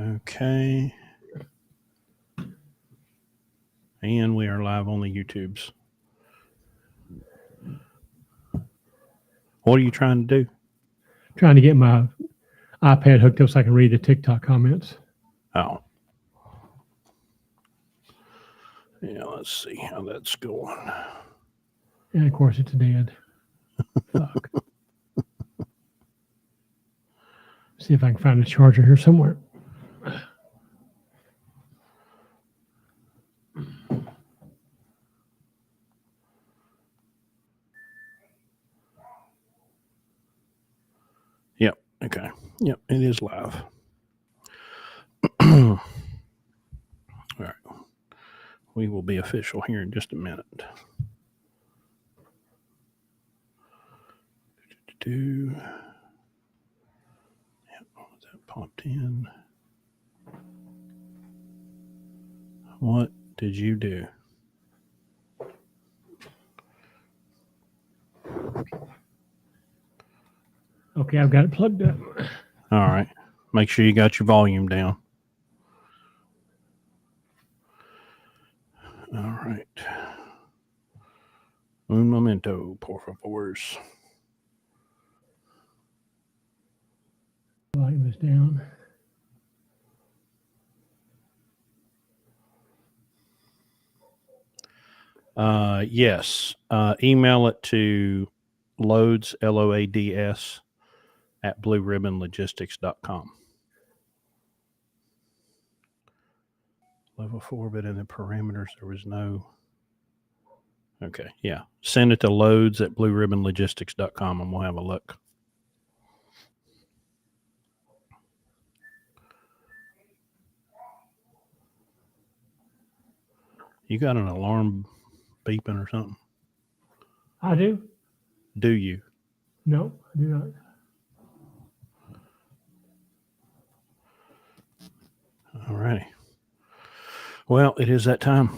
Okay. And we are live on the YouTubes. What are you trying to do? Trying to get my iPad hooked up so I can read the TikTok comments. Oh. Yeah, let's see how that's going. And of course, it's dead. Fuck. See if I can find a charger here somewhere. Yep. Okay. Yep. It is live. All right. We will be official here in just a minute. Yep. That popped in. What did you do? Okay, I've got it plugged up. All right. Make sure you got your volume down. All right. Un momento, por favor. Volume is down. Yes. Email it to loads, LOADS, at blueribbonlogistics.com. Level 4, but in the parameters, there was no. Okay, yeah. Send it to loads at blueribbonlogistics.com and we'll have a look. You got an alarm beeping or something? I do. Do you? No, I do not. All righty. Well, it is that time.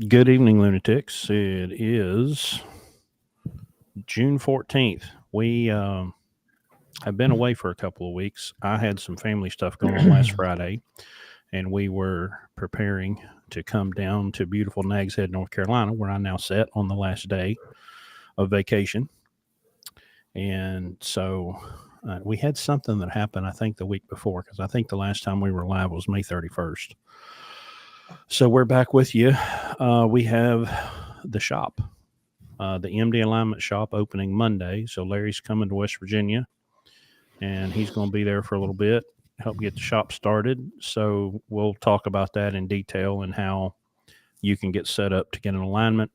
Good evening, lunatics. It is June 14th. We have been away for a couple of weeks. I had some family stuff going on last Friday, and we were preparing to come down to beautiful Nags Head, North Carolina, where I now sit on the last day of vacation. And so we had something that happened, I think, the week before, because I think the last time we were live was May 31st. So we're back with you. We have the shop, the MD Alignment Shop, opening Monday. So Larry's coming to West Virginia, and he's going to be there for a little bit, help get the shop started. So we'll talk about that in detail and how you can get set up to get an alignment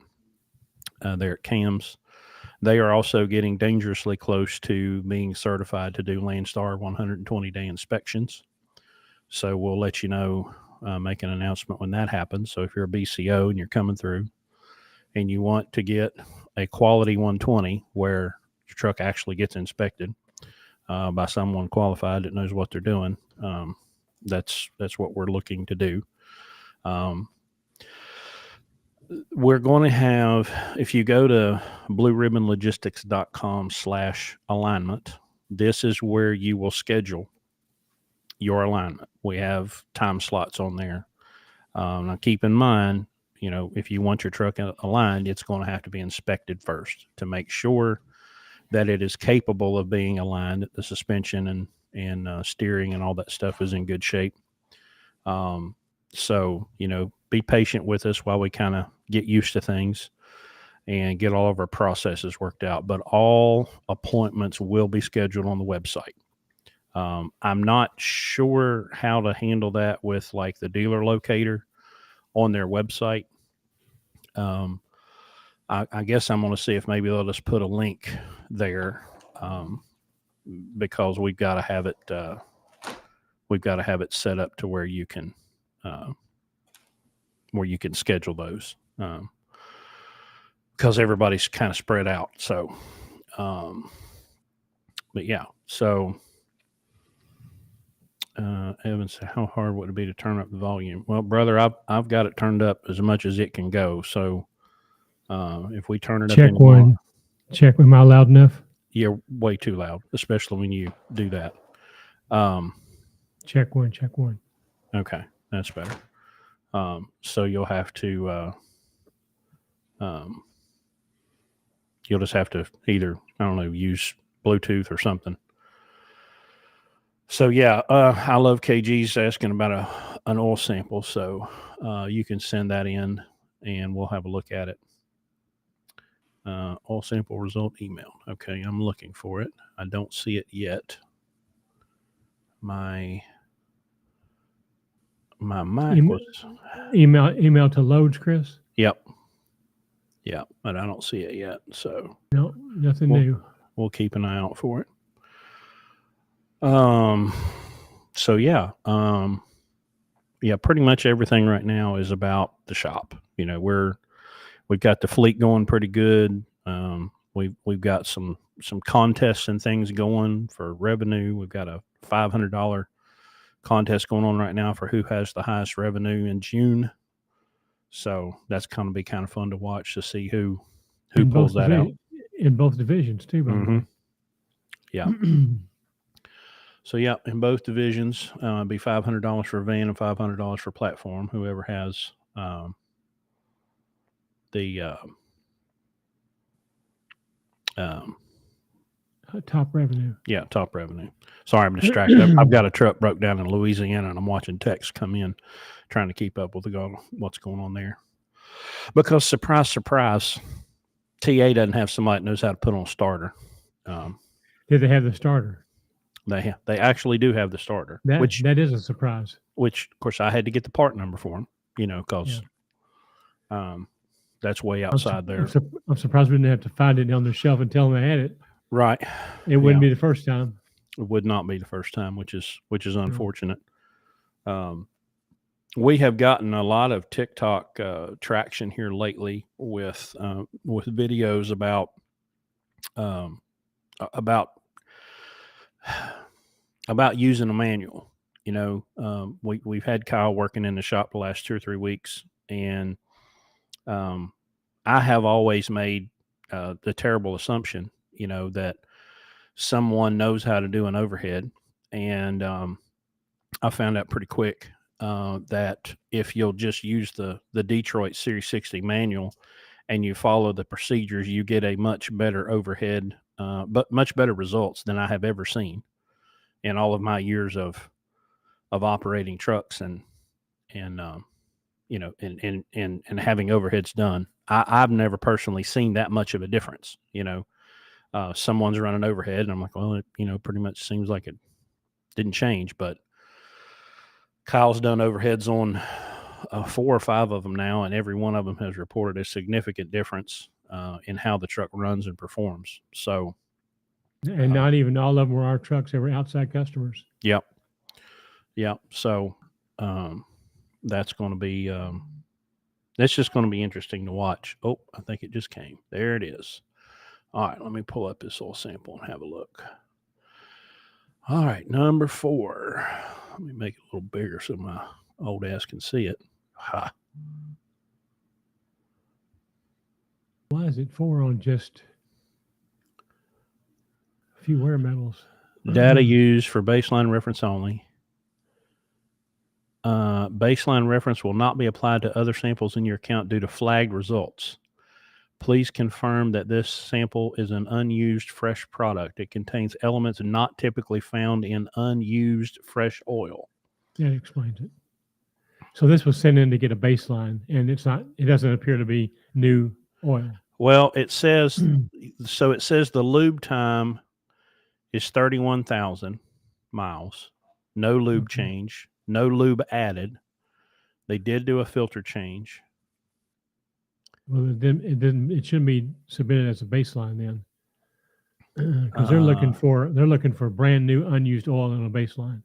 there at CAMS. They are also getting dangerously close to being certified to do Landstar 120-day inspections. So we'll let you know, make an announcement when that happens. So if you're a BCO and you're coming through and you want to get a quality 120 where your truck actually gets inspected by someone qualified that knows what they're doing, that's what we're looking to do. We're going to have, if you go to blueribbonlogistics.com/alignment, this is where you will schedule your alignment. We have time slots on there. Now keep in mind, if you want your truck aligned, it's going to have to be inspected first to make sure that it is capable of being aligned, that the suspension and steering and all that stuff is in good shape. So, be patient with us while we kind of get used to things and get all of our processes worked out. But all appointments will be scheduled on the website. I'm not sure how to handle that with like the dealer locator on their website. I guess I'm going to see if maybe they'll just put a link there, because we've got to have it set up to where you can schedule those, because everybody's kind of spread out. So, but yeah, so Evan said, how hard would it be to turn up the volume? Well, brother, I've got it turned up as much as it can go. So if we turn it up anymore, check, am I loud enough? You're way too loud, especially when you do that. Check one. Okay, that's better. So you'll have to, you'll just have to either, I don't know, use Bluetooth or something. So yeah, I love KG's asking about an oil sample. So you can send that in and we'll have a look at it. Oil sample result email. Okay, I'm looking for it. I don't see it yet. My mic was email to loads, Chris. Yep, but I don't see it yet. So No, nothing new. We'll keep an eye out for it. So yeah, pretty much everything right now is about the shop. You know, we've got the fleet going pretty good. We've got some contests and things going for revenue. We've got a $500 contest going on right now for who has the highest revenue in June. So that's going to be kind of fun to watch to see who pulls that out in both divisions too. By the way, yeah. So yeah, in both divisions, be $500 for van and $500 for platform. Whoever has the top revenue. Yeah, top revenue. Sorry, I'm distracted. I've got a truck broke down in Louisiana, and I'm watching texts come in, trying to keep up with what's going on there. Because surprise, surprise, TA doesn't have somebody that knows how to put on a starter. Did they have the starter? They actually do have the starter. That is a surprise. Which, of course, I had to get the part number for them. You know, because that's way outside there. I'm surprised we didn't have to find it on the shelf and tell them they had it. Right. It wouldn't be the first time. It would not be the first time, which is unfortunate. We have gotten a lot of TikTok traction here lately with videos about using a manual. You know, we've had Kyle working in the shop the last 2 or 3 weeks, and I have always made the terrible assumption, you know, that someone knows how to do an overhead, and I found out pretty quick that if you'll just use the Detroit Series 60 manual and you follow the procedures, you get a much better overhead, but much better results than I have ever seen in all of my years of operating trucks and you know, and having overheads done. I've never personally seen that much of a difference. You know, someone's running overhead, and I'm like, well, it, you know, pretty much seems like it didn't change. But Kyle's done overheads on 4 or 5 of them now, and every one of them has reported a significant difference in how the truck runs and performs. So, and not even all of them were our trucks; they were outside customers. Yep. So that's going to be that's just going to be interesting to watch. Oh, I think it just came. There it is. All right, let me pull up this oil sample and have a look. All right, number 4. Let me make it a little bigger so my old ass can see it. Ha. Why is it 4 on just a few wear metals? Data used for baseline reference only. Baseline reference will not be applied to other samples in your account due to flagged results. Please confirm that this sample is an unused fresh product. It contains elements not typically found in unused fresh oil. That explains it. So this was sent in to get a baseline, and it doesn't appear to be new oil. Well, it says, so it says the lube time is 31,000 miles. No lube change. No lube added. They did do a filter change. Well, it shouldn't be submitted as a baseline then, because they're looking for brand new unused oil on a baseline.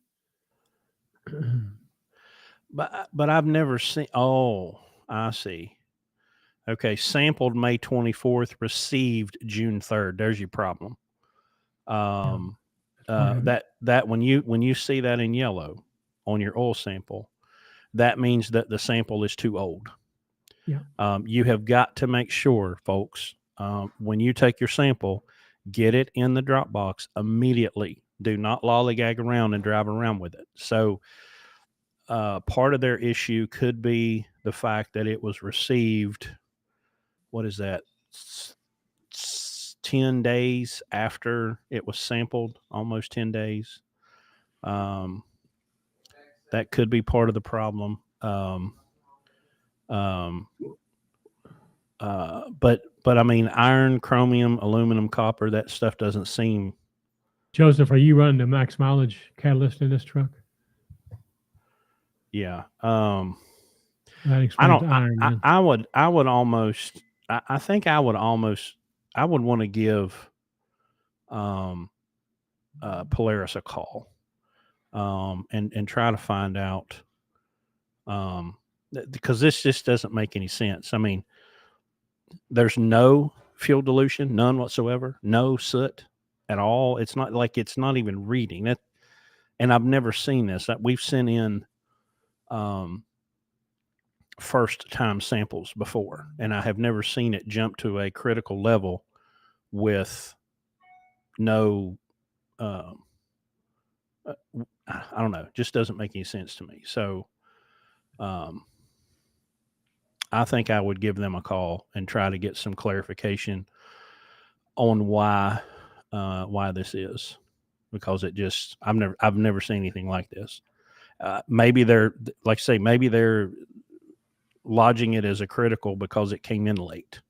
But I've never seen. Oh, I see. Okay, sampled May 24th, received June 3rd. There's your problem. That when you see that in yellow on your oil sample, that means that the sample is too old. Yeah. You have got to make sure, folks, when you take your sample, get it in the drop box immediately. Do not lollygag around and drive around with it. So part of their issue could be the fact that it was received. What is that? 10 days after it was sampled, almost 10 days. Um, that could be part of the problem. Um, but I mean, iron, chromium, aluminum, copper, that stuff doesn't seem. Joseph, are you running the max mileage catalyst in this truck? Yeah. That I explains don't. iron, man. I would. I would almost. I think I would almost. I would want to give um, Polaris a call and try to find out because this just doesn't make any sense. I mean, there's no fuel dilution, none whatsoever, no soot at all. It's not like it's not even reading it. And I've never seen this. We've sent in um, first time samples before, and I have never seen it jump to a critical level with no. Uh, I don't know. Just doesn't make any sense to me. So, um, I think I would give them a call and try to get some clarification on why this is, because it just I've never seen anything like this. Maybe they're, like I say, maybe they're lodging it as a critical because it came in late.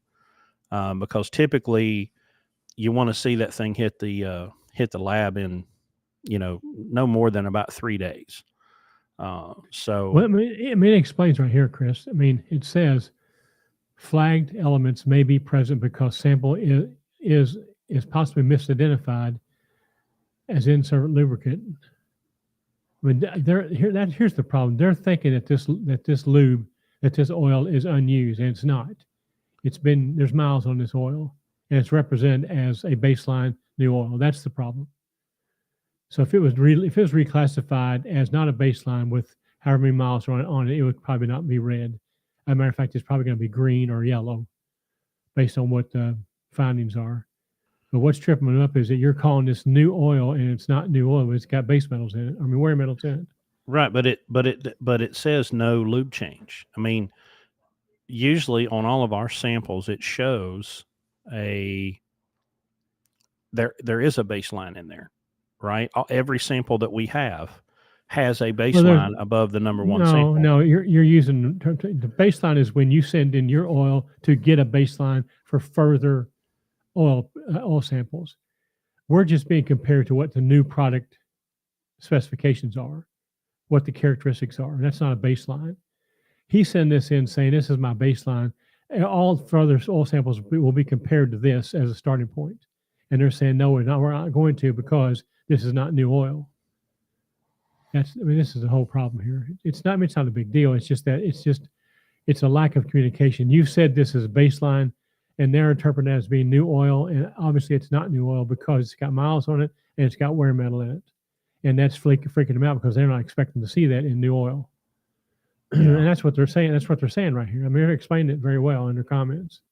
Because typically you want to see that thing hit the lab in no more than about 3 days. So Well, it explains right here, Chris. I mean, it says flagged elements may be present because sample is possibly misidentified as insert lubricant. I mean, here's the problem. They're thinking that this oil is unused, and it's not. There's miles on this oil, and it's represented as a baseline new oil. That's the problem. So if it was reclassified as not a baseline with however many miles are on it, it would probably not be red. As a matter of fact, it's probably going to be green or yellow based on what the findings are. But what's tripping them up is that you're calling this new oil, and it's not new oil. It's got base metals in it. I mean, wear metals in it. right, but it says no lube change. I mean, usually on all of our samples, it shows a there is a baseline in there, right? Every sample that we have has a baseline above the number one sample. No, you're using the baseline is when you send in your oil to get a baseline for further oil samples. We're just being compared to what the new product specifications are, what the characteristics are. That's not a baseline. He sent this in saying, this is my baseline. All further oil samples will be compared to this as a starting point. And they're saying, no, we're not going to, because this is not new oil. This is the whole problem here. It's not a big deal. It's just that it's a lack of communication. You've said this is baseline, and they're interpreting that as being new oil. And obviously it's not new oil because it's got miles on it and it's got wear metal in it. And that's freaking them out because they're not expecting to see that in new oil. Yeah. And that's what they're saying. That's what they're saying right here. I mean, they're explaining it very well in their comments.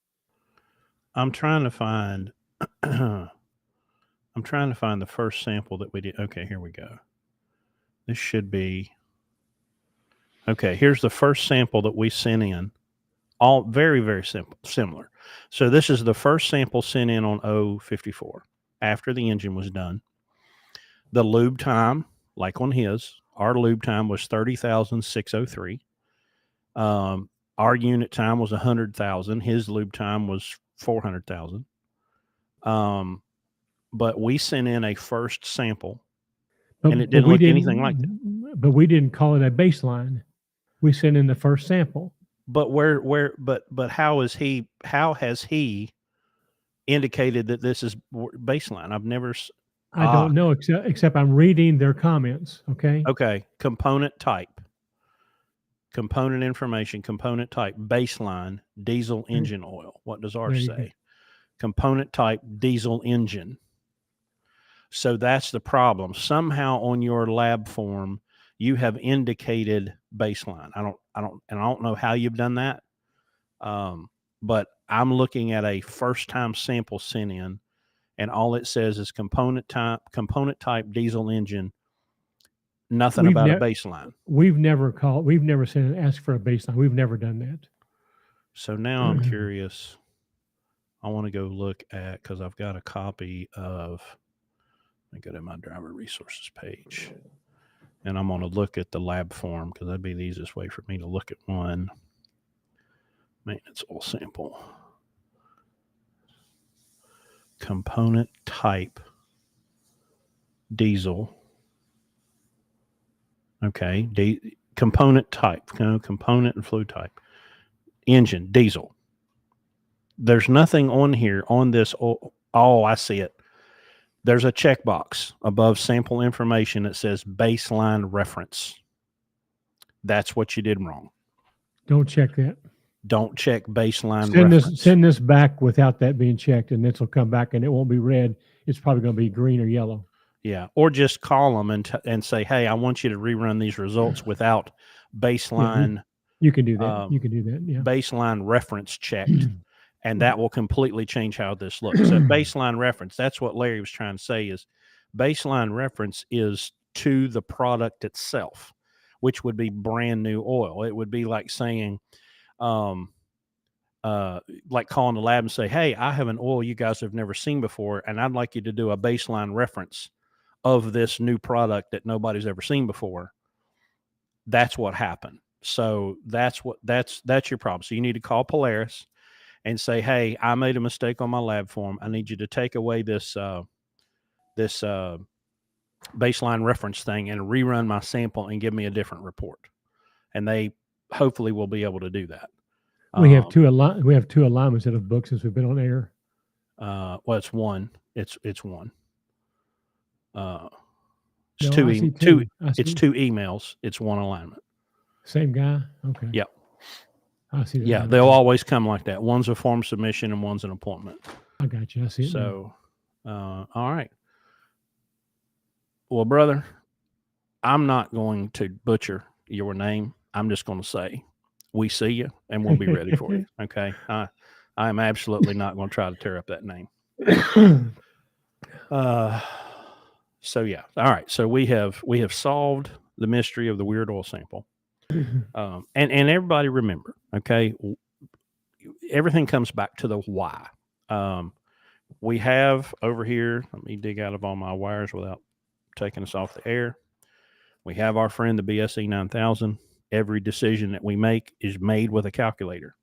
I'm trying to find the first sample that we did. Okay, here we go. This should be okay. Here's the first sample that we sent in. All very, very similar. So this is the first sample sent in on 054 after the engine was done. The lube time, like on his, our lube time was 30,603. Our unit time was 100,000. His lube time was 400,000. But we sent in a first sample, and it didn't look anything like that. But we didn't call it a baseline. We sent in the first sample. But but how has he indicated that this is baseline? I've never. I don't know, except I'm reading their comments. Okay. Okay. Component type. Component information, component type, baseline, diesel engine oil. What does ours say? Go. Component type, diesel engine. So that's the problem. Somehow on your lab form, you have indicated baseline. I don't know how you've done that. But I'm looking at a first time sample sent in, and all it says is component type diesel engine, Nothing We've about a ne- baseline. we've never sent and asked for a baseline. We've never done that. So now I'm curious. I want to go look at, because I've got a copy of, let me go to my driver resources page. And I'm going to look at the lab form because that'd be the easiest way for me to look at one. Maintenance oil sample. Component type. Diesel. Okay. Component type. Component and fluid type. Engine. Diesel. There's nothing on here on this. Oh, I see it. There's a checkbox above sample information that says baseline reference. That's what you did wrong. Don't check that. Don't check baseline reference. Send this back without that being checked, and this will come back, and it won't be red. It's probably going to be green or yellow. Yeah, or just call them and say, hey, I want you to rerun these results without baseline. Yeah, you can do that. You can do that. Yeah. Baseline reference checked. And that will completely change how this looks. So baseline reference, that's what Larry was trying to say, is baseline reference is to the product itself, which would be brand new oil. It would be like saying, like calling the lab and say, hey, I have an oil you guys have never seen before, and I'd like you to do a baseline reference of this new product that nobody's ever seen before. That's what happened. So that's your problem. So you need to call Polaris and say, hey, I made a mistake on my lab form. I need you to take away this baseline reference thing and rerun my sample and give me a different report. And they hopefully will be able to do that. We have two alignments that have booked since we've been on air. Well, it's one. It's one. It's two emails. It's one alignment. Same guy. Okay. Yep. I see that. Yeah, they'll always come like that. One's a form submission and one's an appointment. I got you. I see it. So, all right. Well, brother, I'm not going to butcher your name. I'm just going to say, we see you and we'll be ready for you. Okay. I'm absolutely not going to try to tear up that name. So yeah. All right. So we have solved the mystery of the weird oil sample. And everybody remember, okay, everything comes back to the why. We have over here, let me dig out of all my wires without taking us off the air. We have our friend, the BSE 9000. Every decision that we make is made with a calculator.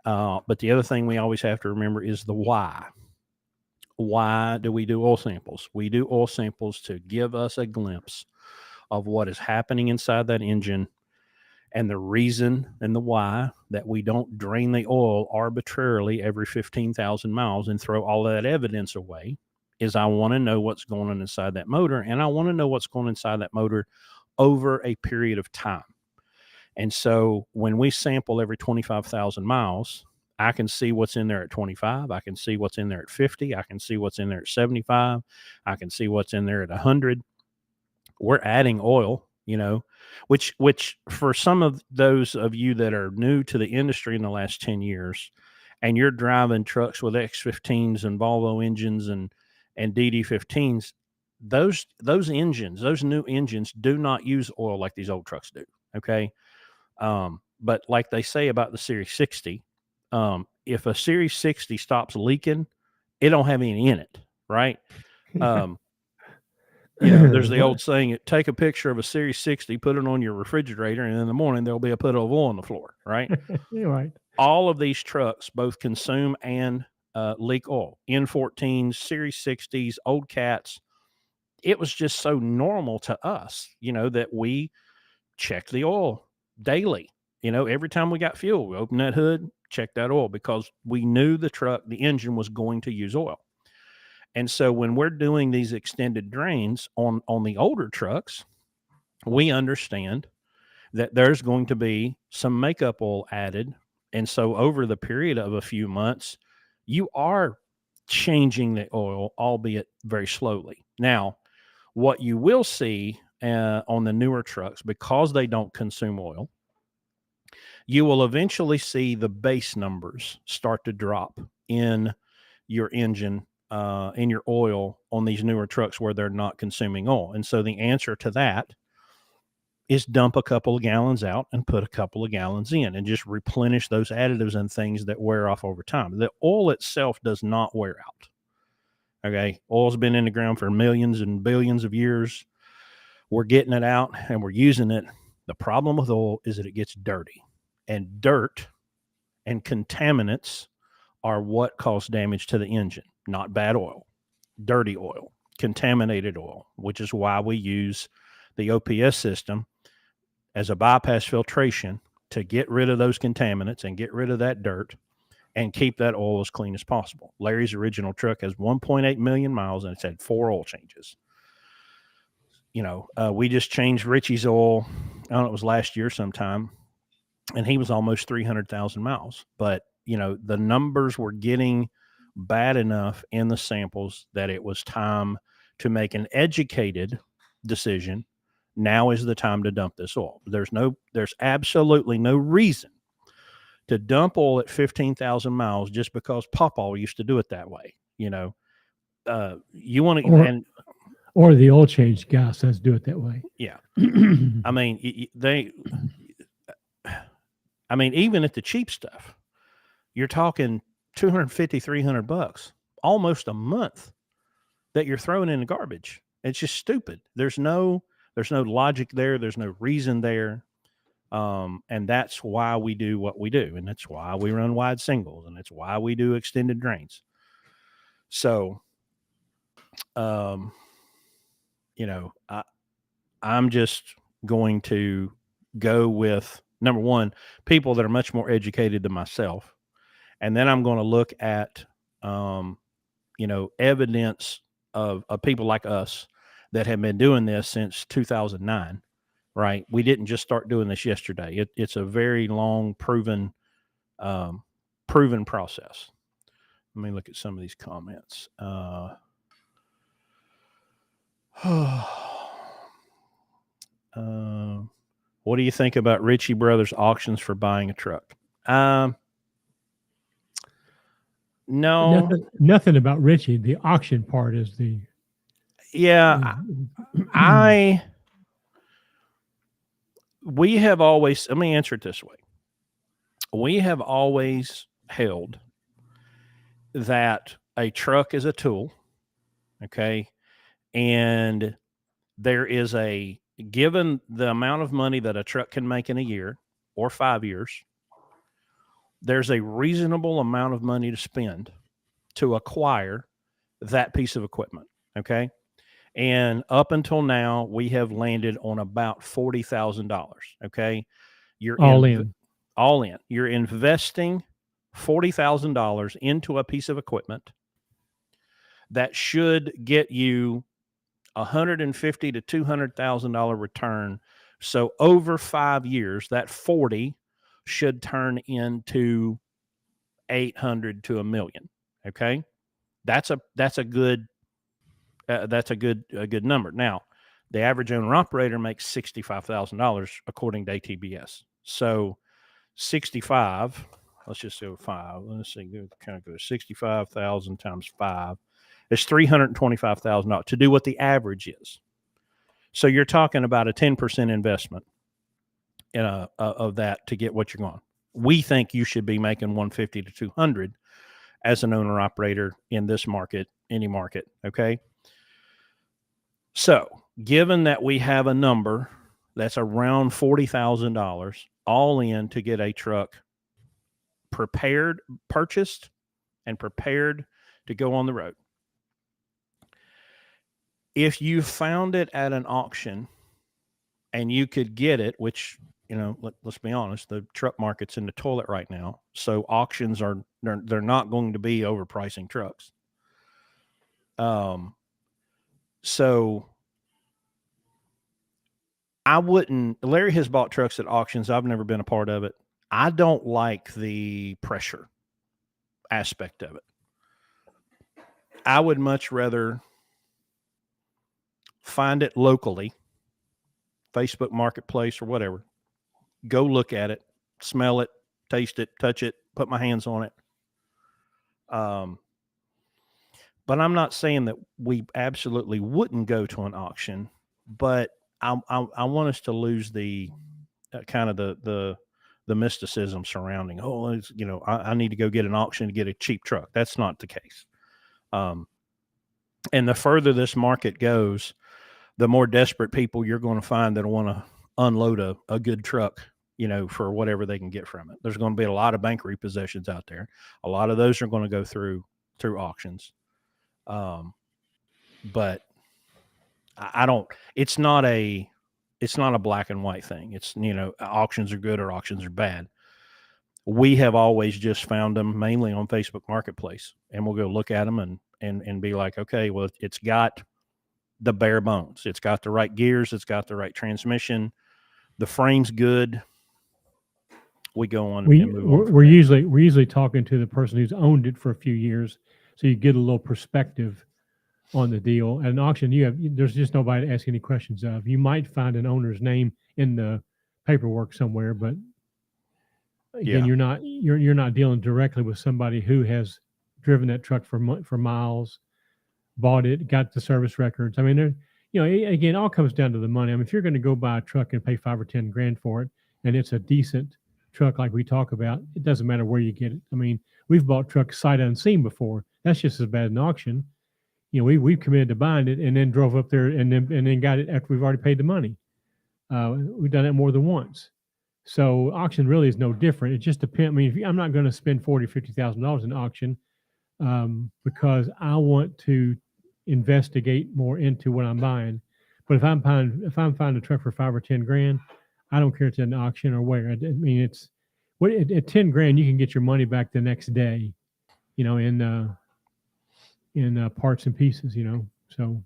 But the other thing we always have to remember is the why. Why do we do oil samples? We do oil samples to give us a glimpse of what is happening inside that engine, and the reason and the why that we don't drain the oil arbitrarily every 15,000 miles and throw all of that evidence away is I want to know what's going on inside that motor, and I want to know what's going on inside that motor over a period of time. And so when we sample every 25,000 miles, I can see what's in there at 25. I can see what's in there at 50. I can see what's in there at 75. I can see what's in there at 100. We're adding oil, which for some of those of you that are new to the industry in the last 10 years, and you're driving trucks with X15s and Volvo engines and DD15s, those engines, those new engines do not use oil like these old trucks do. Okay. But like they say about the Series 60, if a Series 60 stops leaking, it don't have any in it. Right. There's the old saying, take a picture of a Series 60, put it on your refrigerator, and in the morning there'll be a puddle of oil on the floor, right? Right. All of these trucks both consume and leak oil. N14s, Series 60s, old cats. It was just so normal to us, that we checked the oil daily. Every time we got fuel, we opened that hood, checked that oil, because we knew the engine was going to use oil. And so when we're doing these extended drains on the older trucks, we understand that there's going to be some makeup oil added. And so over the period of a few months, you are changing the oil, albeit very slowly. Now, what you will see on the newer trucks, because they don't consume oil, you will eventually see the base numbers start to drop in your engine, in your oil on these newer trucks where they're not consuming oil. And so the answer to that is dump a couple of gallons out and put a couple of gallons in and just replenish those additives and things that wear off over time. The oil itself does not wear out. Okay. Oil's been in the ground for millions and billions of years. We're getting it out and we're using it. The problem with oil is that it gets dirty, and dirt and contaminants are what cause damage to the engine, not bad oil, dirty oil, contaminated oil, which is why we use the OPS system as a bypass filtration to get rid of those contaminants and get rid of that dirt and keep that oil as clean as possible. Larry's original truck has 1.8 million miles and it's had 4 oil changes. We just changed Richie's oil. I don't know, it was last year sometime, and he was almost 300,000 miles. But, the numbers were getting bad enough in the samples that it was time to make an educated decision. Now is the time to dump this oil. There's absolutely no reason to dump oil at 15,000 miles just because Papa used to do it that way. You want to, or the oil change guy says do it that way. Yeah. I mean, even at the cheap stuff, you're talking $250, $300, almost a month that you're throwing in the garbage. It's just stupid. There's no logic there. There's no reason there. And that's why we do what we do. And that's why we run wide singles, and that's why we do extended drains. So, I'm just going to go with, number one, people that are much more educated than myself. And then I'm going to look at, evidence of people like us that have been doing this since 2009, right? We didn't just start doing this yesterday. It's a very long, proven process. Let me look at some of these comments. What do you think about Ritchie Brothers auctions for buying a truck? No, nothing about Ritchie. The auction part is the. Yeah, we have always, let me answer it this way. We have always held that a truck is a tool. Okay. And there is given the amount of money that a truck can make in a year or 5 years, there's a reasonable amount of money to spend to acquire that piece of equipment. Okay. And up until now, we have landed on about $40,000. Okay. You're all in. You're investing $40,000 into a piece of equipment that should get you $150,000 to $200,000 return. So over 5 years, that 40 should turn into 800 to $1 million. Okay, that's a good number. Now, the average owner operator makes $65,000 according to ATBS. So 65. Let's just go 5. Let's see. Kind of go 65,000 times 5. It's $325,000 to do what the average is. So you're talking about a 10% investment of that to get what you're going. We think you should be making 150 to 200 as an owner operator in this market, any market. Okay. So given that we have a number that's around $40,000 all in to get a truck purchased and prepared to go on the road. If you found it at an auction and you could get it, which, let's be honest, the truck market's in the toilet right now. So auctions they're not going to be overpricing trucks. So Larry has bought trucks at auctions. I've never been a part of it. I don't like the pressure aspect of it. I would much rather find it locally, Facebook Marketplace or whatever, go look at it, smell it, taste it, touch it, put my hands on it. But I'm not saying that we absolutely wouldn't go to an auction, but I want us to lose the kind of the mysticism surrounding. Oh, it's, I need to go get an auction to get a cheap truck. That's not the case. And the further this market goes, the more desperate people you're going to find that want to unload a good truck, for whatever they can get from it. There's going to be a lot of bank repossessions out there. A lot of those are going to go through auctions. But I don't. It's not a black and white thing. It's, auctions are good or auctions are bad. We have always just found them mainly on Facebook Marketplace, and we'll go look at them and be like, okay, well, it's got the bare bones. It's got the right gears. It's got the right transmission. The frame's good. We go on and move on. We're usually talking to the person who's owned it for a few years, so you get a little perspective on the deal. At an auction, there's just nobody to ask any questions of. You might find an owner's name in the paperwork somewhere, but again, you're not dealing directly with somebody who has driven that truck for miles, bought it, got the service records. I mean, again, it all comes down to the money. I mean, if you're going to go buy a truck and pay $5 or $10,000 for it, and it's a decent truck like we talk about, it doesn't matter where you get it. I mean, we've bought trucks sight unseen before. That's just as bad as an auction. We've committed to buying it and then drove up there and then got it after we've already paid the money. We've done it more than once. So auction really is no different. It just depends. I mean, I'm not going to spend $40,000, $50,000 in auction because I want to investigate more into what I'm buying. But if I'm finding a truck for $5 or $10,000, I don't care if it's an auction or where. I mean, at $10,000 you can get your money back the next day, in parts and pieces, So.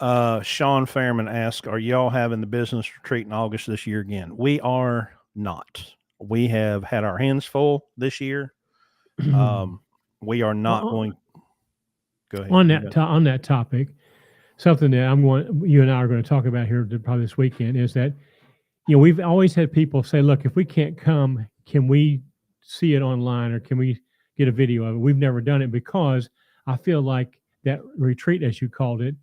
Sean Fairman asks, are y'all having the business retreat in August this year again? We are not. We have had our hands full this year. We are not going. Go ahead. On that topic, something that you and I are going to talk about here probably this weekend is that, we've always had people say, look, if we can't come, can we see it online or can we get a video of it? We've never done it because I feel like that retreat, as you called it,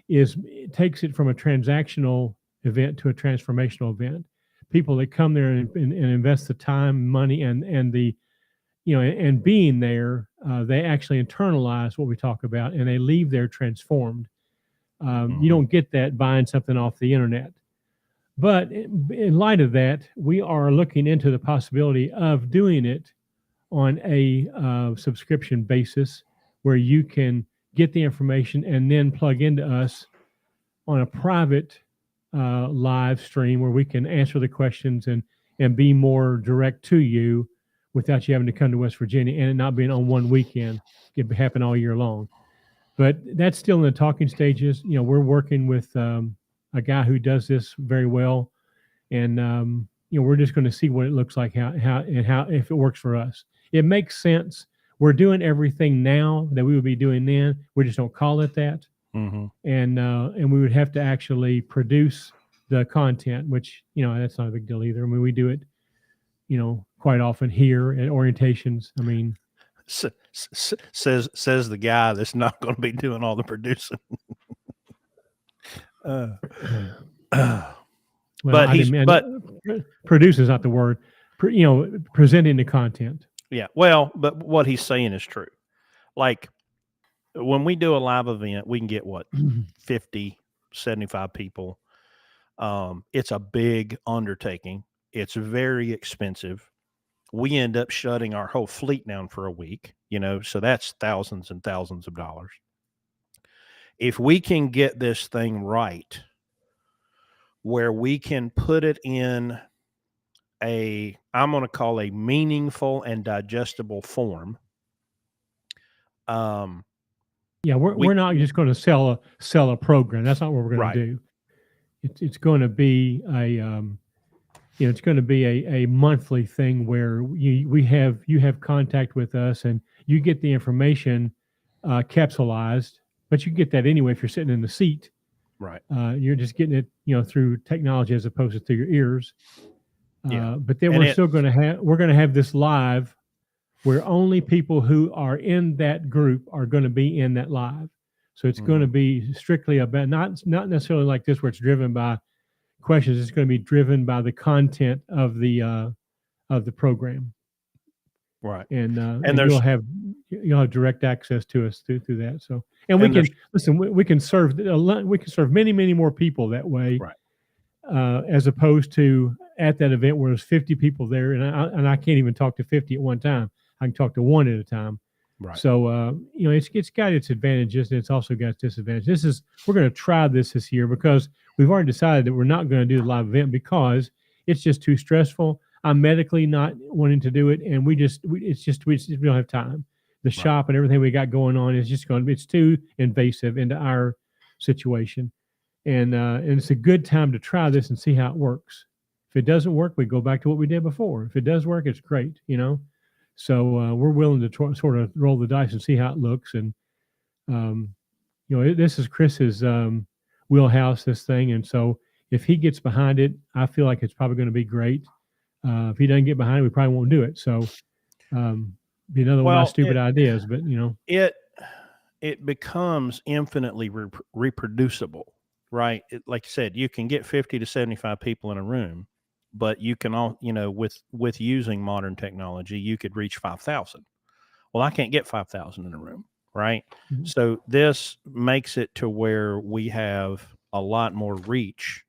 it takes it from a transactional event to a transformational event. People that come there and invest the time, money, and the, and being there, they actually internalize what we talk about and they leave there transformed. You don't get that buying something off the internet. But in light of that, we are looking into the possibility of doing it on a subscription basis where you can get the information and then plug into us on a private live stream where we can answer the questions and be more direct to you without you having to come to West Virginia and it not being on one weekend. It could happen all year long. But that's still in the talking stages. We're working with a guy who does this very well. And, we're just going to see what it looks like, how if it works for us. It makes sense. We're doing everything now that we would be doing then. We just don't call it that. Mm-hmm. And we would have to actually produce the content, which, that's not a big deal either. I mean, we do it, quite often here at orientations. I mean, says the guy that's not going to be doing all the producing. But produce is not the word. Presenting the content. Yeah. Well, but what he's saying is true. Like when we do a live event, we can get 50, 75 people. It's a big undertaking. It's very expensive. We end up shutting our whole fleet down for a week, so that's thousands and thousands of dollars. If we can get this thing right, where we can put it in I'm going to call a meaningful and digestible form. We're not just going to sell a program. That's not what we're going to do. It's going to be it's going to be a monthly thing where you have contact with us and you get the information capsulized, but you get that anyway if you're sitting in the seat. Right. You're just getting it, through technology as opposed to through your ears. But then we're going to have this live where only people who are in that group are going to be in that live. So it's going to be strictly about not necessarily like this where it's driven by questions. It's going to be driven by the content of the program, Right. and And you'll have direct access to us through that. So and we and there's can listen. We can serve we can serve many more people that way, right. as opposed to at that event where there's 50 people there, and I can't even talk to 50 at one time. I can talk to one at a time. Right. So it's got its advantages and it's also got its disadvantages. We're going to try this year because we've already decided that we're not going to do the live event because it's just too stressful. I'm medically not wanting to do it, and we don't have time. The Right. shop and everything we got going on is just it's too invasive into our situation, and it's a good time to try this and see how it works. If it doesn't work, we go back to what we did before. If it does work, it's great, So we're willing to sort of roll the dice and see how it looks. And this is Chris's wheelhouse, this thing, and so if he gets behind it, I feel like it's probably going to be great. If he doesn't get behind it, we probably won't do it. So be another one of my stupid ideas, but it becomes infinitely reproducible, right? Like you said, you can get 50 to 75 people in a room, but you can all, with using modern technology, you could reach 5,000. Well, I can't get 5,000 in a room, right? Mhm. So this makes it to where we have a lot more reach.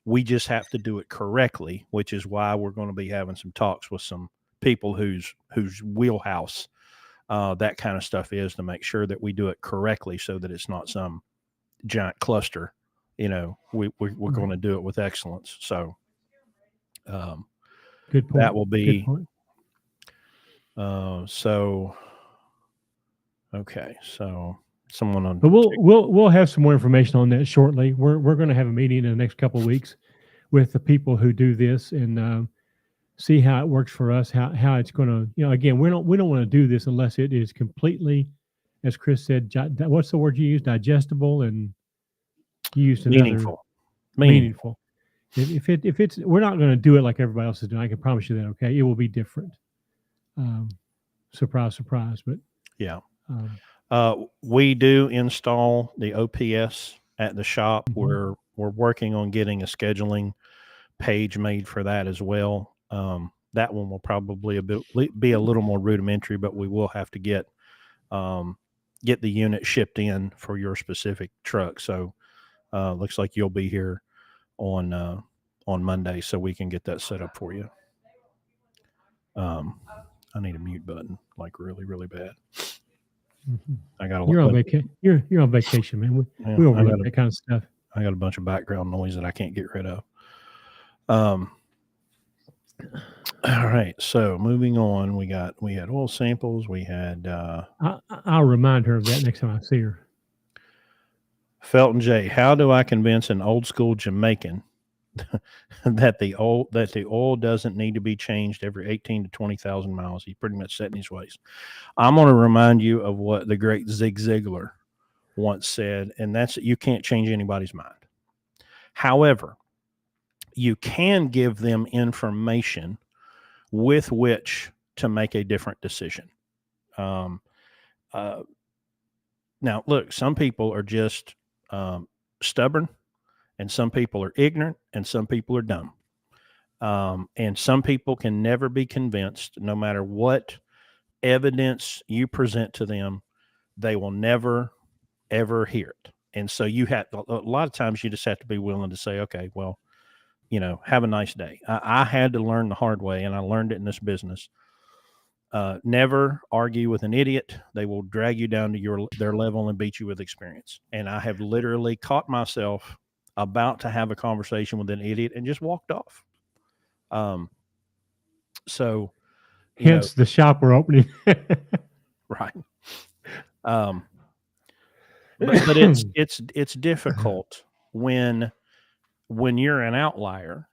We just have to do it correctly, which is why we're going to be having some talks with some people whose wheelhouse that kind of stuff is, to make sure that we do it correctly so that it's not some giant cluster. We're Right. going to do it with excellence. So Good point. that will be Good point. Okay, so someone on. But we'll have some more information on that shortly. We're going to have a meeting in the next couple of weeks with the people who do this and see how it works for us. How it's going to again we don't want to do this unless it is completely, as Chris said, what's the word you used? Digestible, and you used another meaningful. If it's we're not going to do it like everybody else is doing. I can promise you that. Okay, it will be different. Surprise, surprise. But yeah. We do install the OPS at the shop. Mhm. We're working on getting a scheduling page made for that as well. That one will probably be a little more rudimentary, but we will have to get the unit shipped in for your specific truck. So looks like you'll be here on Monday, so we can get that set up for you. I need a mute button, like really, really bad. Mhm. I got You're on vacation. You're on vacation, man. We overlook that kind of stuff. I got a bunch of background noise that I can't get rid of. All right. So moving on, we had oil samples. We had I'll remind her of that next time I see her. Felton J. How do I convince an old school Jamaican that the oil doesn't need to be changed every 18 to 20,000 miles? He's pretty much set in his ways. I'm going to remind you of what the great Zig Ziglar once said, and that's you can't change anybody's mind. However, you can give them information with which to make a different decision. Now, look, some people are just stubborn, and some people are ignorant, and some people are dumb. And some people can never be convinced, no matter what evidence you present to them, they will never, ever hear it. And so a lot of times you just have to be willing to say, okay, well, have a nice day. I had to learn the hard way, and I learned it in this business. Never argue with an idiot. They will drag you down to their level and beat you with experience. And I have literally caught myself about to have a conversation with an idiot and just walked off. So, Hence the shop we're opening. right. But it's difficult when you're an outlier,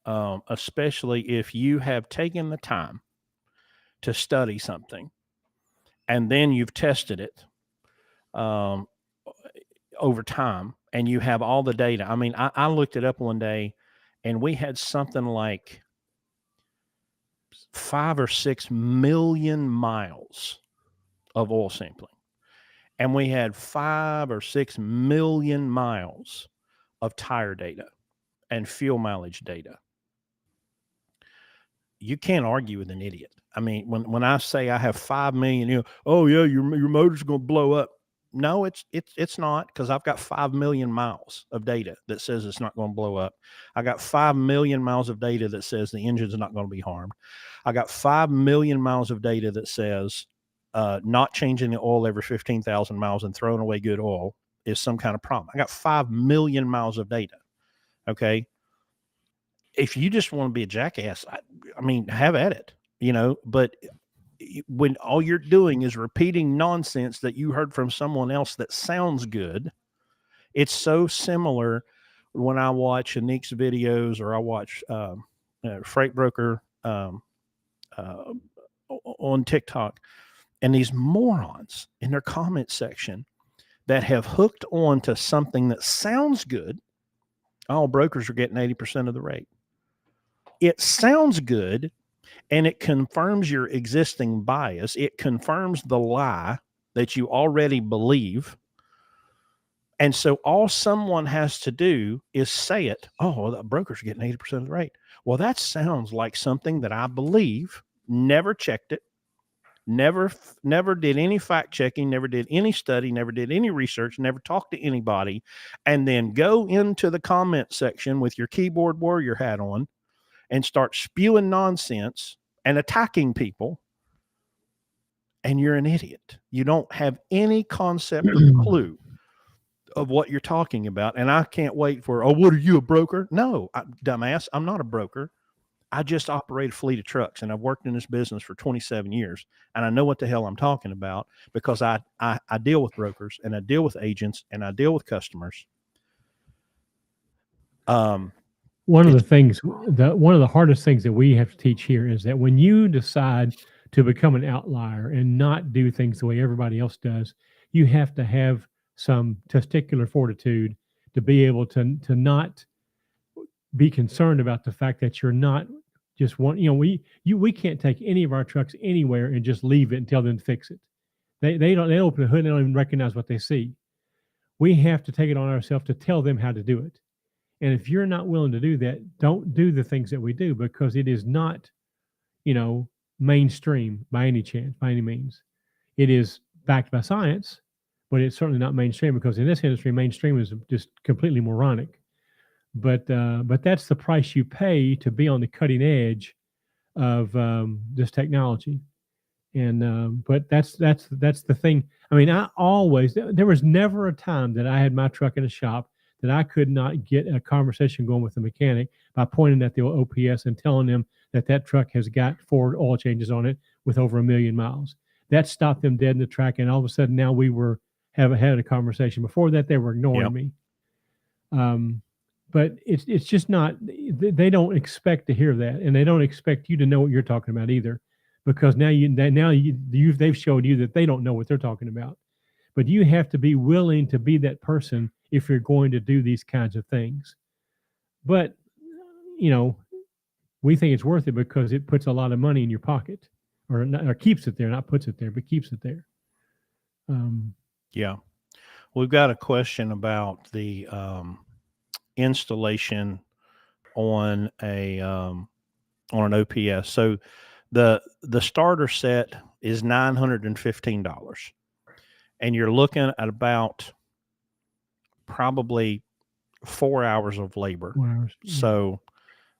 especially if you have taken the time to study something and then you've tested it over time and you have all the data. I mean, I looked it up one day and we had something like 5 or 6 million miles of oil sampling. and we had 5 or 6 million miles of tire data and fuel mileage data. You can't argue with an idiot. I mean, when I say I have 5 million, oh yeah, your motor's going to blow up. No, it's not, because I've got 5 million miles of data that says it's not going to blow up. I got 5 million miles of data that says the engine's not going to be harmed. I got 5 million miles of data that says not changing the oil every 15,000 miles and throwing away good oil is some kind of problem. I got 5 million miles of data. Okay. If you just want to be a jackass, I mean, have at it, but when all you're doing is repeating nonsense that you heard from someone else that sounds good, it's so similar. When I watch Anik's videos, or I watch Freight Broker on TikTok, and these morons in their comment section that have hooked on to something that sounds good. All brokers are getting 80% of the rate. It sounds good, and it confirms your existing bias. It confirms the lie that you already believe. And so all someone has to do is say it. Oh, the broker's getting 80% of the rate. Well, that sounds like something that I believe. Never checked it. Never did any fact checking, never did any study, never did any research, never talked to anybody, and then go into the comment section with your keyboard warrior hat on and start spewing nonsense and attacking people, and you're an idiot. You don't have any concept or clue of what you're talking about. And I can't wait for, oh, what are you, a broker? No, dumbass, I'm not a broker. I just operate a fleet of trucks, and I've worked in this business for 27 years, and I know what the hell I'm talking about, because I deal with brokers, and I deal with agents, and I deal with customers. One of the hardest things that we have to teach here is that when you decide to become an outlier and not do things the way everybody else does, you have to have some testicular fortitude to be able to not be concerned about the fact that you're not just one. We can't take any of our trucks anywhere and just leave it and tell them to fix it. They open the hood and they don't even recognize what they see. We have to take it on ourselves to tell them how to do it. And if you're not willing to do that, don't do the things that we do, because it is not, mainstream by any chance, by any means. It is backed by science, but it's certainly not mainstream, because in this industry, mainstream is just completely moronic. But that's the price you pay to be on the cutting edge of this technology. And but that's the thing. I mean, there was never a time that I had my truck in a shop that I could not get a conversation going with the mechanic by pointing at the OPS and telling them that truck has got 4 oil changes on it with over 1 million miles. That stopped them dead in the track, and all of a sudden now we had a conversation. Before that, they were ignoring me. But it's just not. They don't expect to hear that, and they don't expect you to know what you're talking about either, because they've showed you that they don't know what they're talking about. But you have to be willing to be that person if you're going to do these kinds of things. But we think it's worth it because it puts a lot of money in your pocket, or keeps it there, not puts it there, but keeps it there. Yeah, we've got a question about the installation on an OPS. So the starter set is $915, and you're looking at about probably 4 hours of labor. 4 hours. So,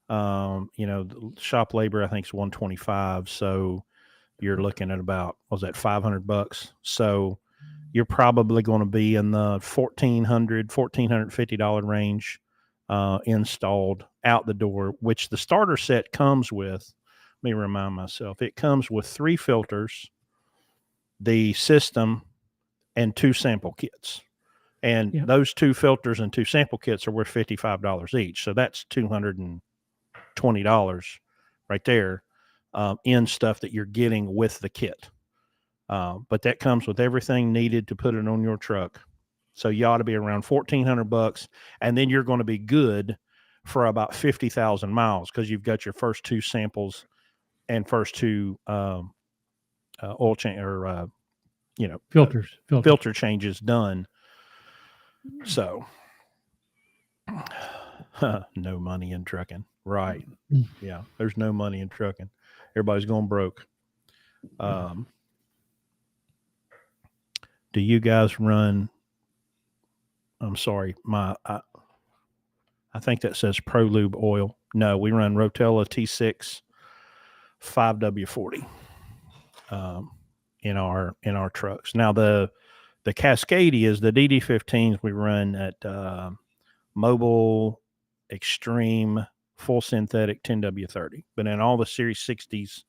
the shop labor, I think, is $125. So you're looking at about, what was that, $500? So you're probably going to be in the $1,450 range installed out the door, which the starter set comes with. Let me remind myself, it comes with 3 filters, the system, and 2 sample kits. And those 2 filters and 2 sample kits are worth $55 each. So that's $220 right there in stuff that you're getting with the kit. But that comes with everything needed to put it on your truck. So you ought to be around $1,400, and then you're going to be good for about 50,000 miles, because you've got your first 2 samples and first 2 oil change or filters. filter changes done. So no money in trucking. Right. Yeah. There's no money in trucking. Everybody's going broke. Do you guys run? I'm sorry. I think that says ProLube oil. No, we run Rotella T6 5W40 in our trucks. Now the Cascadias, the DD15s, we run at Mobile Extreme Full Synthetic 10W30. But in all the Series 60s,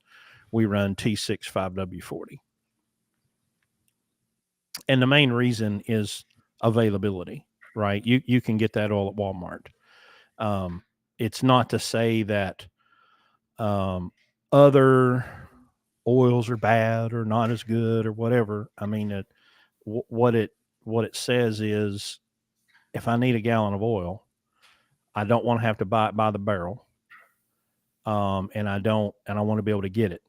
we run T6 5W40. And the main reason is availability, right? You can get that all at Walmart. It's not to say that other oils are bad or not as good or whatever. I mean, what it says is, if I need a gallon of oil, I don't want to have to buy it by the barrel. And I want to be able to get it,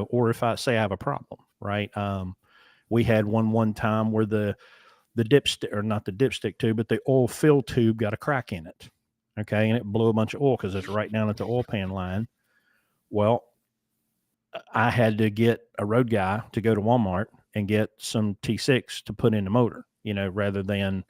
or if I say I have a problem, right? We had one time where the dipstick, or not the dipstick tube, but the oil fill tube got a crack in it. Okay. And it blew a bunch of oil because it's right down at the oil pan line. Well, I had to get a road guy to go to Walmart and get some T6 to put in the motor, rather than,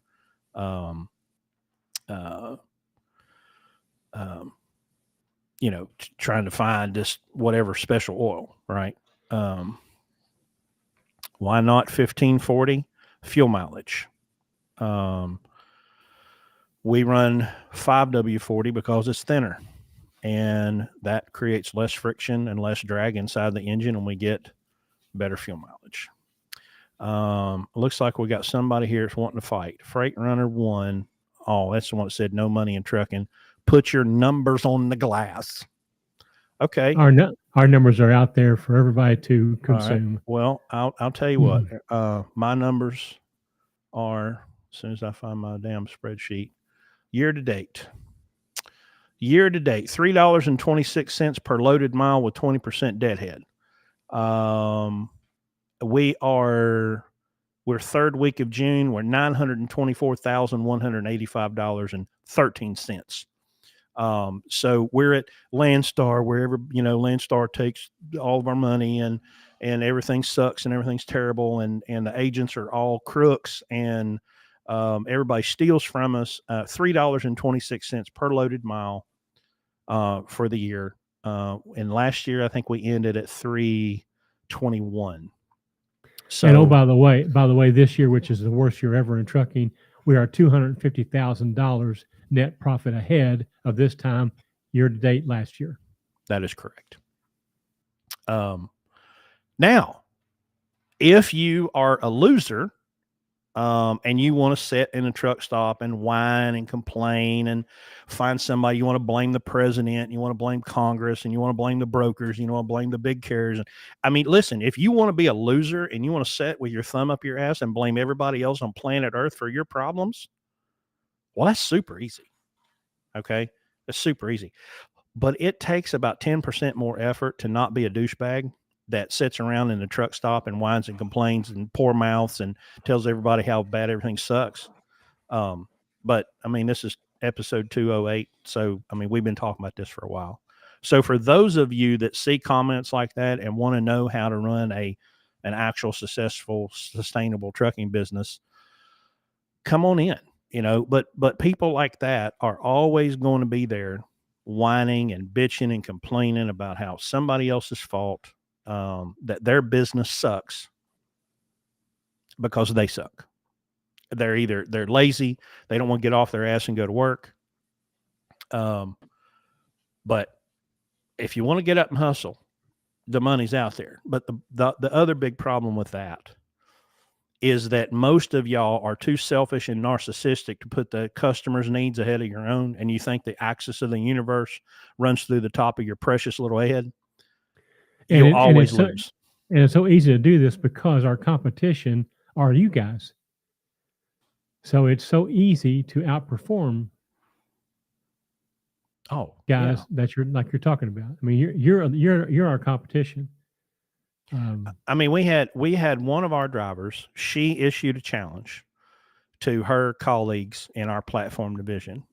trying to find just whatever special oil, right? Why not 1540? Fuel mileage. We run 5W40 because it's thinner, and that creates less friction and less drag inside the engine, and we get better fuel mileage. Looks like we got somebody here that's wanting to fight. Freight Runner 1. Oh, that's the one that said no money in trucking. Put your numbers on the glass. Okay. Our numbers are out there for everybody to consume. Right. Well, I'll tell you what. My numbers are, as soon as I find my damn spreadsheet, year to date, $3.26 per loaded mile with 20% deadhead. We're third week of June. We're $924,185.13. So we're at Landstar, wherever, Landstar takes all of our money, and everything sucks and everything's terrible. And the agents are all crooks, and everybody steals from us. $3.26 per loaded mile for the year. And last year, I think we ended at $3.21. So, and by the way, this year, which is the worst year ever in trucking, we are $250,000 net profit ahead of this time year to date last year. That is correct. Now, if you are a loser, and you want to sit in a truck stop and whine and complain and find somebody, you want to blame the president, you want to blame Congress, and you want to blame the brokers, you want to blame the big carriers. I mean, listen, if you want to be a loser and you want to sit with your thumb up your ass and blame everybody else on planet Earth for your problems, well, that's super easy. Okay. It's super easy, but it takes about 10% more effort to not be a douchebag that sits around in the truck stop and whines and complains and poor mouths and tells everybody how bad everything sucks. But I mean, this is episode 208. So, I mean, we've been talking about this for a while. So for those of you that see comments like that and want to know how to run an actual successful, sustainable trucking business, come on in, but people like that are always going to be there whining and bitching and complaining about how somebody else's fault, that their business sucks because they suck. They're lazy. They don't want to get off their ass and go to work. But if you want to get up and hustle, the money's out there. But the other big problem with that is that most of y'all are too selfish and narcissistic to put the customer's needs ahead of your own. And you think the axis of the universe runs through the top of your precious little head. You'll always lose. And it's so easy to do this because our competition are you guys. So it's so easy to outperform guys that you're talking about. I mean, you're our competition. I mean, we had one of our drivers. She issued a challenge to her colleagues in our platform division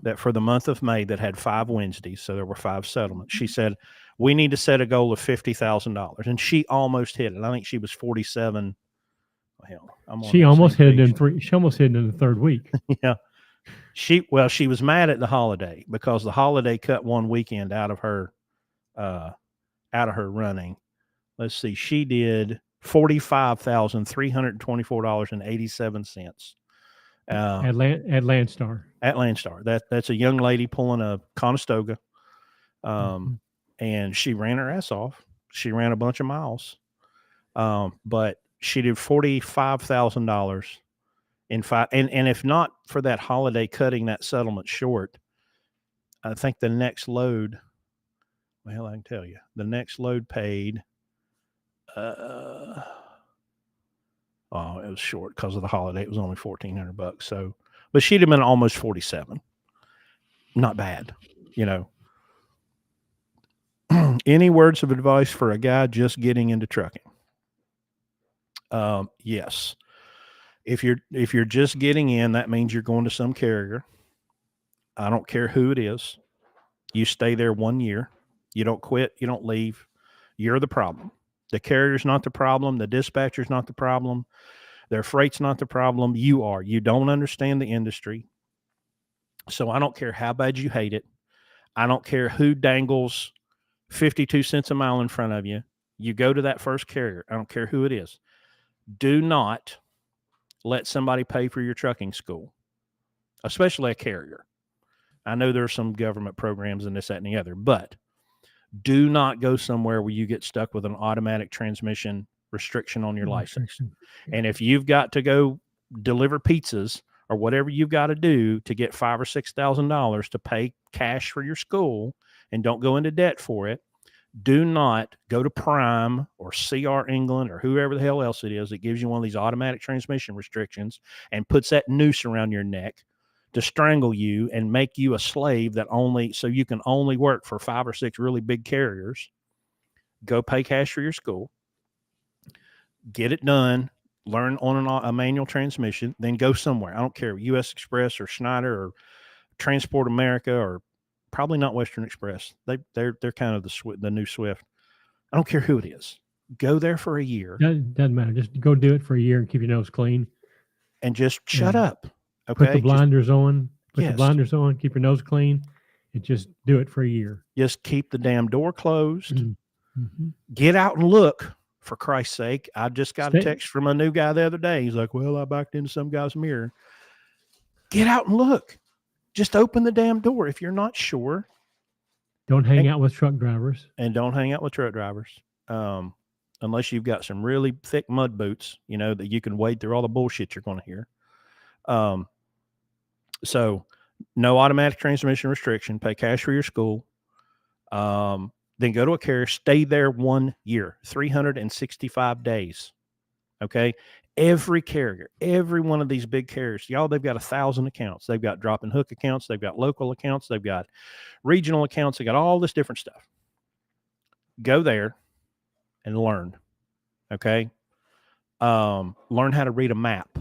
that for the month of May that had 5 Wednesdays, so there were 5 settlements. She said, we need to set a goal of $50,000. And she almost hit it. I think she was 47. Hell, she almost hit it in three. She almost hit it in the third week. Yeah. She was mad at the holiday because the holiday cut one weekend out of her running. Let's see. She did $45,324.87. At Landstar. At Landstar. That's a young lady pulling a Conestoga. And she ran her ass off. She ran a bunch of miles. But she did $45,000 in 5. And if not for that holiday cutting that settlement short, I think the next load, well, I can tell you, the next load paid, it was short because of the holiday. It was only $1,400. So, but she'd have been almost 47. Not bad, you know. Any words of advice for a guy just getting into trucking? Yes. If you're just getting in, that means you're going to some carrier. I don't care who it is. You stay there 1 year. You don't quit. You don't leave. You're the problem. The carrier's not the problem. The dispatcher's not the problem. Their freight's not the problem. You are. You don't understand the industry. So I don't care how bad you hate it. I don't care who dangles 52 cents a mile in front of you. You go to that first carrier. I don't care who it is. Do not let somebody pay for your trucking school, especially a carrier. I know there's some government programs and this, that, and the other, but do not go somewhere where you get stuck with an automatic transmission restriction on your license. And if you've got to go deliver pizzas or whatever you've got to do to get $5,000 or $6,000 to pay cash for your school and don't go into debt for it, do not go to Prime or CR England or whoever the hell else it is that gives you one of these automatic transmission restrictions and puts that noose around your neck to strangle you and make you a slave so you can only work for 5 or 6 really big carriers. Go pay cash for your school, get it done, learn on a manual transmission, then go somewhere. I don't care, US Express or Schneider or Transport America or probably not Western Express. They're kind of the new Swift. I don't care who it is. Go there for a year. Doesn't matter. Just go do it for a year and keep your nose clean. And just shut up. Okay. Put the blinders on. The blinders on. Keep your nose clean, and just do it for a year. Just keep the damn door closed. Mm-hmm. Get out and look, for Christ's sake. I just got a text from a new guy the other day. He's like, "Well, I backed into some guy's mirror." Get out and look. Just open the damn door if you're not sure. Don't hang out with truck drivers. And don't hang out with truck drivers. Unless you've got some really thick mud boots, you know, that you can wade through all the bullshit you're going to hear. So no automatic transmission restriction, pay cash for your school. Then go to a carrier, stay there 1 year, 365 days. Okay. Every carrier, every one of these big carriers, y'all, they've got 1,000 accounts. They've got drop and hook accounts. They've got local accounts. They've got regional accounts. They got all this different stuff. Go there and learn. Okay. Learn how to read a map.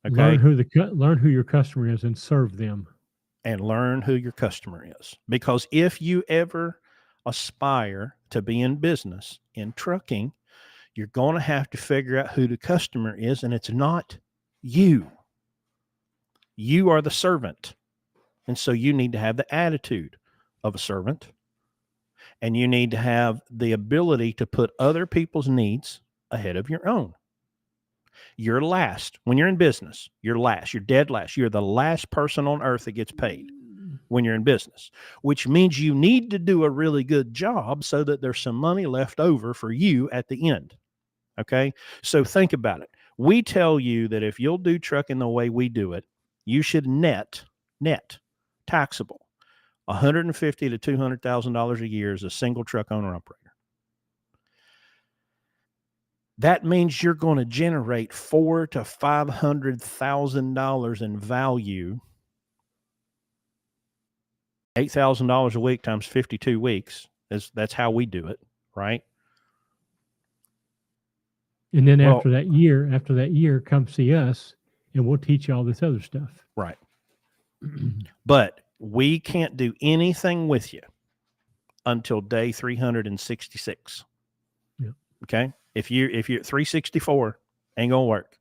Okay. Learn who your customer is and serve them. And learn who your customer is. Because if you ever aspire to be in business in trucking, you're going to have to figure out who the customer is, and it's not you. You are the servant. And so you need to have the attitude of a servant, and you need to have the ability to put other people's needs ahead of your own. You're last. When you're in business, you're last. You're dead last. You're the last person on earth that gets paid when you're in business, which means you need to do a really good job so that there's some money left over for you at the end. Okay. So think about it. We tell you that if you'll do trucking the way we do it, you should net taxable $150,000 to $200,000 a year as a single truck owner operator. That means you're going to generate $400,000 to $500,000 in value. $8,000 a week times 52 weeks. That's how we do it, right? And then Well- after that year, come see us, and we'll teach you all this other stuff. Right. But we can't do anything with you until day 366. Yeah. Okay. If you're at 364, ain't gonna work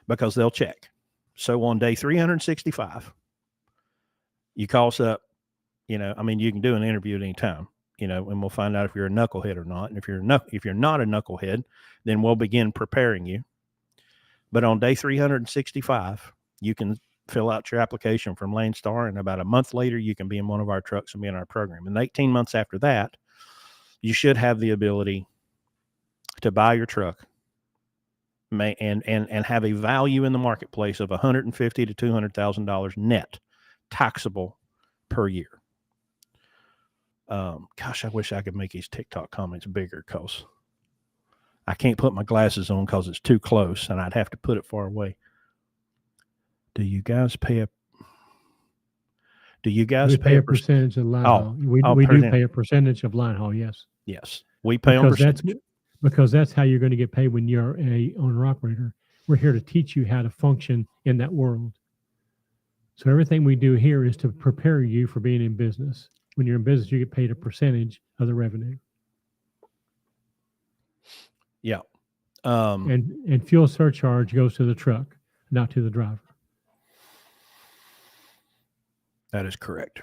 because they'll check. So on day 365, you call us up. You know, I mean, you can do an interview at any time. You know, and we'll find out if you're a knucklehead or not. And if you're not a knucklehead, then we'll begin preparing you. But on day 365, you can fill out your application from Landstar, and about a month later, you can be in one of our trucks and be in our program. And 18 months after that, you should have the ability to buy your truck and have a value in the marketplace of $150,000 to $200,000 net taxable per year. Gosh, I wish I could make these TikTok comments bigger because I can't put my glasses on because it's too close and I'd have to put it far away. Do you guys pay a percentage of line haul? We do pay a percentage of line haul. Yes. Yes, we pay on percentage. Because that's how you're going to get paid when you're a owner operator. We're here to teach you how to function in that world. So everything we do here is to prepare you for being in business. When you're in business, you get paid a percentage of the revenue. Yeah. And fuel surcharge goes to the truck, not to the driver. That is correct.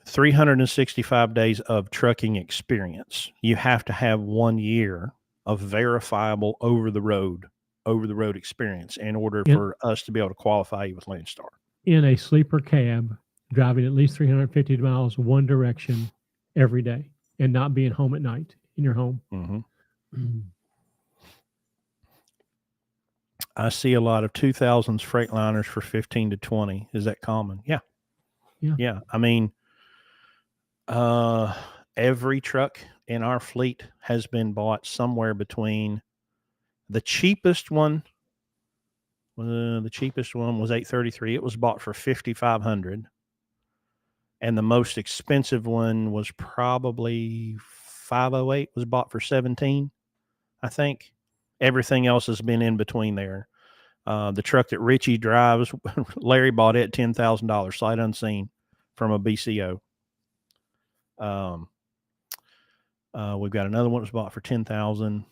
365 days of trucking experience. You have to have 1 year of verifiable over the road experience in order for us to be able to qualify you with Landstar. In a sleeper cab, driving at least 350 miles one direction every day and not being home at night in your home. Mm-hmm. I see a lot of 2000s Freightliners for 15 to 20. Is that common? Yeah. Yeah. I mean, every truck in our fleet has been bought somewhere between the cheapest one. The cheapest one was $833. It was bought for $5,500. And the most expensive one was probably $508, was bought for $17, I think. Everything else has been in between there. The truck that Richie drives, Larry bought it at $10,000, sight unseen, from a BCO. We've got another one that was bought for $10,000.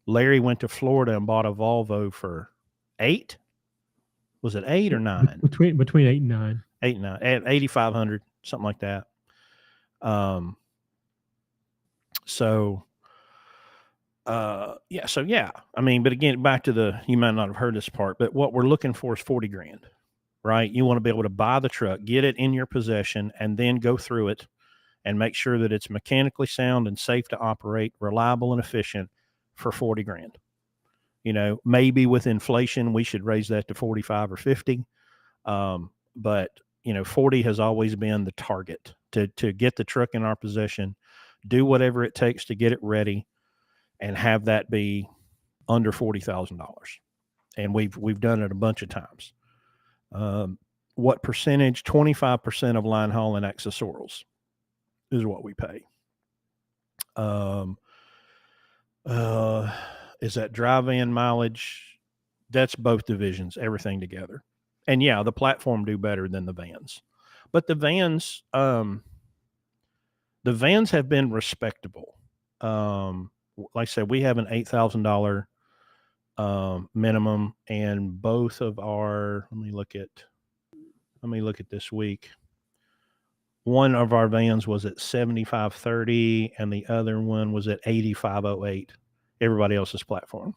Larry went to Florida and bought a Volvo for $8,000. Was it $8,000 or $9,000? Between $8,000 and $9,000. $8,000 and $9,000, at $8,500, something like that. Yeah. I mean, but again, back to you might not have heard this part, but what we're looking for is $40,000, right? You want to be able to buy the truck, get it in your possession, and then go through it and make sure that it's mechanically sound and safe to operate, reliable and efficient for $40,000. You know, maybe with inflation, we should raise that to 45 or 50. But you know, 40 has always been the target to get the truck in our possession, do whatever it takes to get it ready, and have that be under $40,000. And we've done it a bunch of times. What percentage? 25% of line haul and accessorials is what we pay. Is that dry van mileage? That's both divisions, everything together. And yeah, the platform do better than the vans, but the vans have been respectable. Like I said, we have an $8,000 minimum, and both of our, let me look at this week. One of our vans was at 7530 and the other one was at 8508. Everybody else's platform.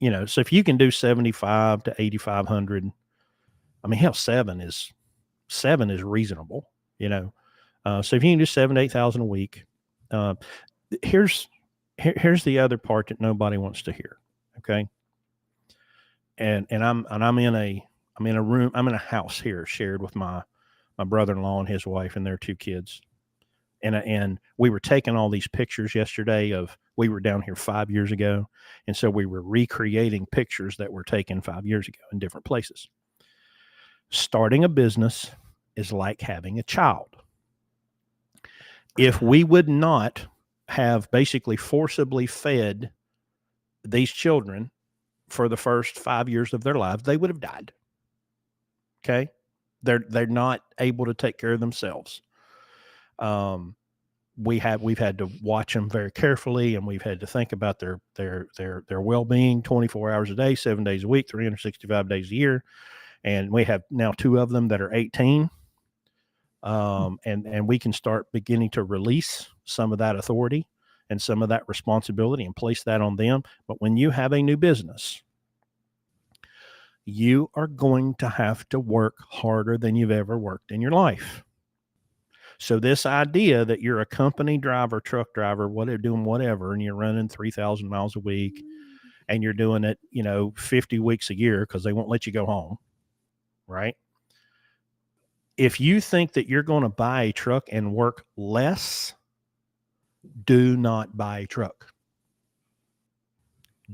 You know, so if you can do 75 to 8,500, I mean, hell, seven is reasonable, you know. So if you can do 7,000 to 8,000 a week, here's the other part that nobody wants to hear. Okay. And I'm in a room, I'm in a house here shared with my brother-in-law and his wife and their 2 kids. And we were taking all these pictures yesterday we were down here 5 years ago. And so we were recreating pictures that were taken 5 years ago in different places. Starting a business is like having a child. If we would not have basically forcibly fed these children for the first 5 years of their lives, they would have died. Okay? They're not able to take care of themselves. We've had to watch them very carefully, and we've had to think about their well-being 24 hours a day, 7 days a week, 365 days a year. And we have now 2 of them that are 18. And we can start beginning to release some of that authority and some of that responsibility and place that on them. But when you have a new business, you are going to have to work harder than you've ever worked in your life. So this idea that you're a company driver, truck driver, doing whatever, and you're running 3,000 miles a week and you're doing it, 50 weeks a year because they won't let you go home, right? If you think that you're going to buy a truck and work less, do not buy a truck.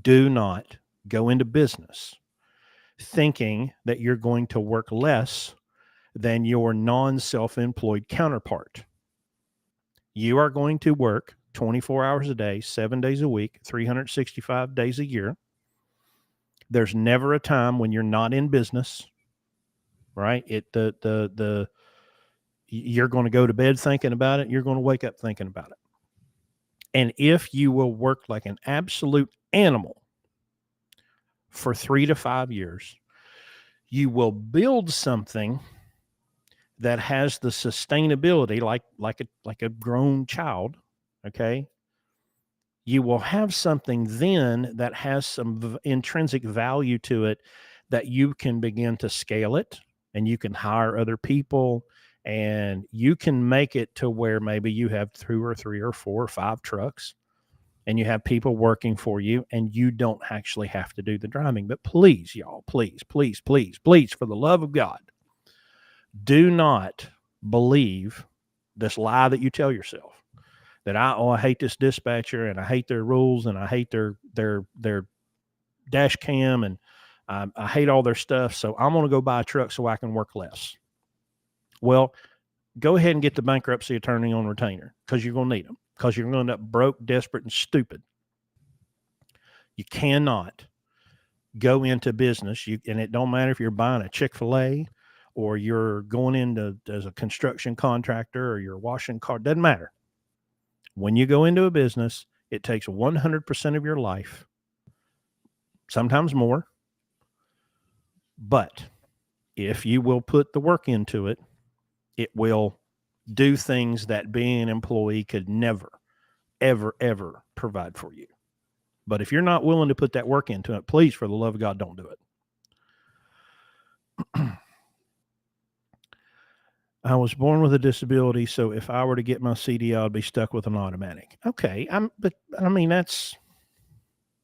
Do not go into business thinking that you're going to work less than your non-self-employed counterpart. You are going to work 24 hours a day, 7 days a week, 365 days a year. There's never a time when you're not in business, right? You're going to go to bed thinking about it. You're going to wake up thinking about it. And if you will work like an absolute animal for 3 to 5 years, you will build something that has the sustainability like a grown child, okay? You will have something then that has some intrinsic value to it that you can begin to scale it, and you can hire other people, and you can make it to where maybe you have 2 or 3 or 4 or 5 trucks, and you have people working for you, and you don't actually have to do the driving. But please, y'all, please, please, please, please, for the love of God, do not believe this lie that you tell yourself that I hate this dispatcher, and I hate their rules, and I hate their dash cam, and I hate all their stuff. So I'm going to go buy a truck so I can work less. Well, go ahead and get the bankruptcy attorney on retainer, because you're going to need them, because you're going to end up broke, desperate, and stupid. You cannot go into business. And it don't matter if you're buying a Chick-fil-A or you're going into as a construction contractor or you're washing car, doesn't matter. When you go into a business, it takes 100% of your life, sometimes more. But if you will put the work into it, it will do things that being an employee could never, ever, ever provide for you. But if you're not willing to put that work into it, please, for the love of God, don't do it. I was born with a disability, so if I were to get my CDL, I'd be stuck with an automatic. Okay,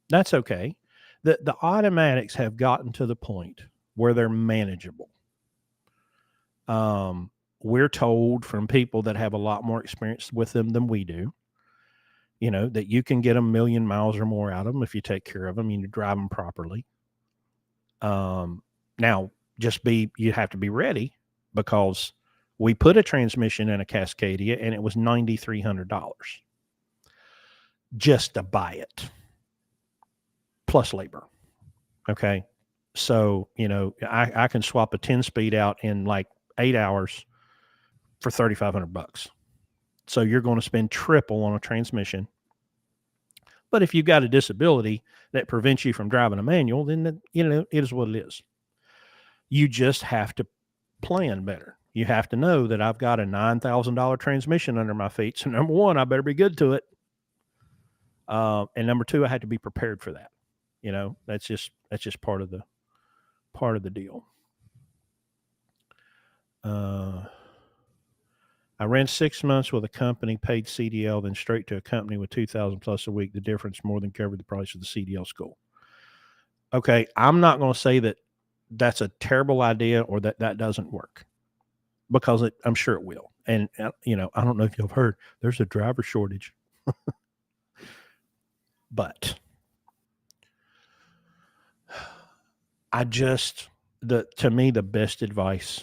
that's okay. The automatics have gotten to the point where they're manageable. We're told from people that have a lot more experience with them than we do, that you can get 1,000,000 miles or more out of them if you take care of them and you drive them properly. Now, you have to be ready, because we put a transmission in a Cascadia and it was $9,300 just to buy it, plus labor. Okay. So, I can swap a 10-speed out in like 8 hours for $3,500. So you're going to spend triple on a transmission. But if you've got a disability that prevents you from driving a manual, then, it is what it is. You just have to plan better. You have to know that I've got a $9,000 transmission under my feet. So number one, I better be good to it. And number two, I had to be prepared for that. That's just part of the deal. I ran 6 months with a company, paid CDL, then straight to a company with $2,000 plus a week. The difference more than covered the price of the CDL school. Okay, I'm not going to say that that's a terrible idea or that doesn't work, because I'm sure it will. And, I don't know if you've heard, there's a driver shortage. But to me, the best advice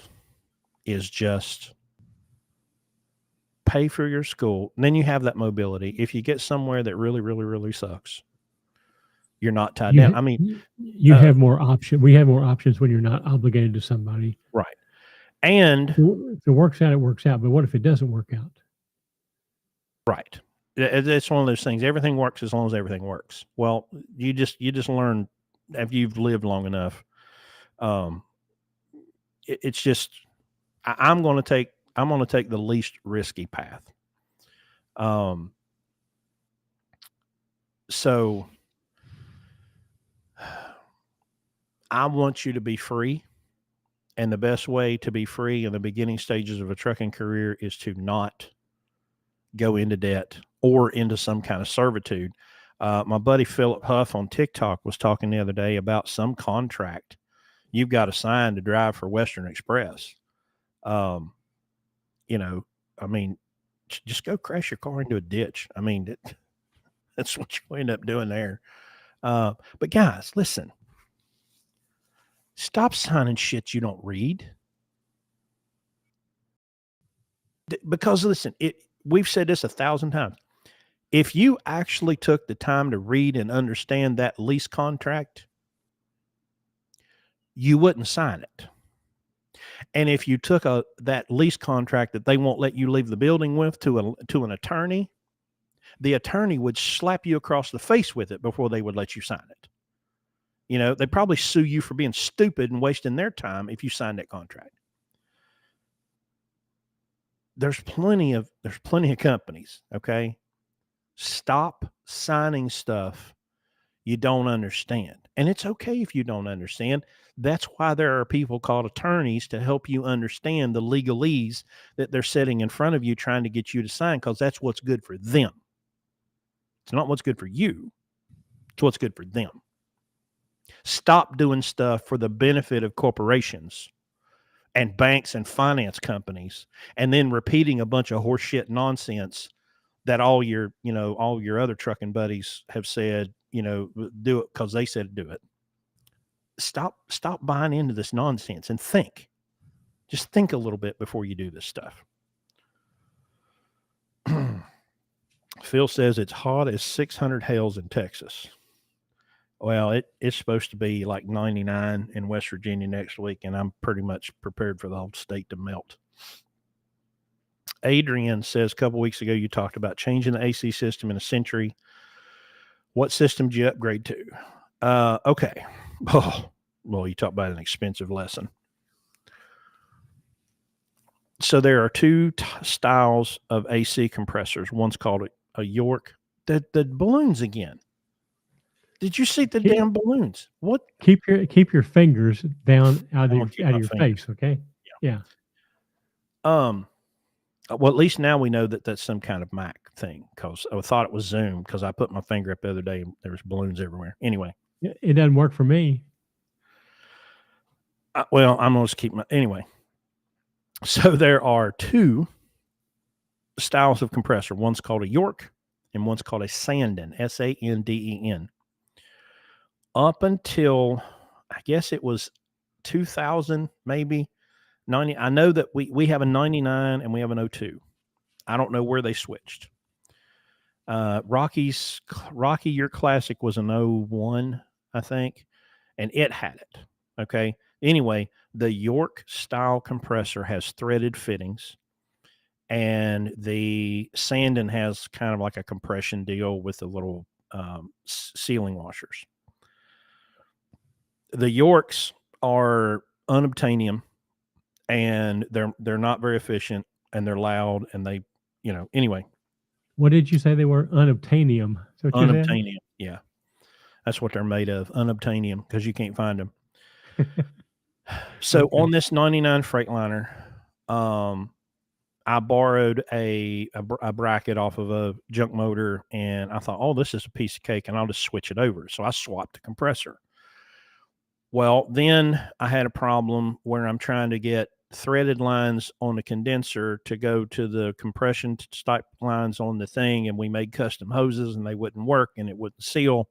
is just pay for your school, and then you have that mobility. If you get somewhere that really, really, really sucks, you're not tied down. I mean, you have more option. We have more options when you're not obligated to somebody. right. And if it works out, it works out. But what if it doesn't work out? right. It's one of those things. Everything works as long as everything works. Well, you just learn if you've lived long enough. It's just I'm going to take the least risky path. So I want you to be free. And the best way to be free in the beginning stages of a trucking career is to not go into debt or into some kind of servitude. My buddy Philip Huff on TikTok was talking the other day about some contract you've got to sign to drive for Western Express. You know, I mean, just go crash your car into a ditch. I mean, that's what you end up doing there. But guys, listen, stop signing shit you don't read. Because listen, we've said this 1,000 times. If you actually took the time to read and understand that lease contract, you wouldn't sign it. And if you took that lease contract that they won't let you leave the building with to an attorney, the attorney would slap you across the face with it before they would let you sign it. You know, they'd probably sue you for being stupid and wasting their time if you signed that contract. There's plenty of companies, okay? Stop signing stuff you don't understand. And it's okay if you don't understand. That's why there are people called attorneys to help you understand the legalese that they're setting in front of you trying to get you to sign, because that's what's good for them. It's not what's good for you. It's what's good for them. Stop doing stuff for the benefit of corporations and banks and finance companies, and then repeating a bunch of horseshit nonsense that all your other trucking buddies have said, do it because they said do it. Stop buying into this nonsense and think. Just think a little bit before you do this stuff. Phil says it's hot as 600 hells in Texas. Well, it's supposed to be like 99 in West Virginia next week, and I'm pretty much prepared for the whole state to melt. Adrian says a couple weeks ago you talked about changing the AC system in a Century. What system did you upgrade to? Okay. Oh, well, you talk about an expensive lesson. So there are two styles of AC compressors. One's called a York. The balloons again. Did you see the damn balloons? What? Keep your fingers down out of your face, okay? Yeah. Well, at least now we know that that's some kind of Mac thing, because I thought it was Zoom, because I put my finger up the other day and there was balloons everywhere. Anyway. It doesn't work for me. Well, I'm going to keep anyway. So there are two styles of compressor. One's called a York and one's called a Sanden, Sanden. Up until, I guess it was 2000, maybe 90. I know that we have a 99 and we have an 02. I don't know where they switched. Rocky, your classic was an 01, I think, and it had it. Okay. Anyway, the York style compressor has threaded fittings, and the Sanden has kind of like a compression deal with the little sealing washers. The Yorks are unobtainium, and they're not very efficient, and they're loud, and they, anyway. What did you say they were? Unobtainium. Unobtainium, yeah. That's what they're made of, unobtainium, because you can't find them. So on this 99 Freightliner, I borrowed a bracket off of a junk motor, and I thought, oh, this is a piece of cake, and I'll just switch it over. So I swapped the compressor. Well, then I had a problem where I'm trying to get threaded lines on the condenser to go to the compression type lines on the thing, and we made custom hoses, and they wouldn't work, and it wouldn't seal.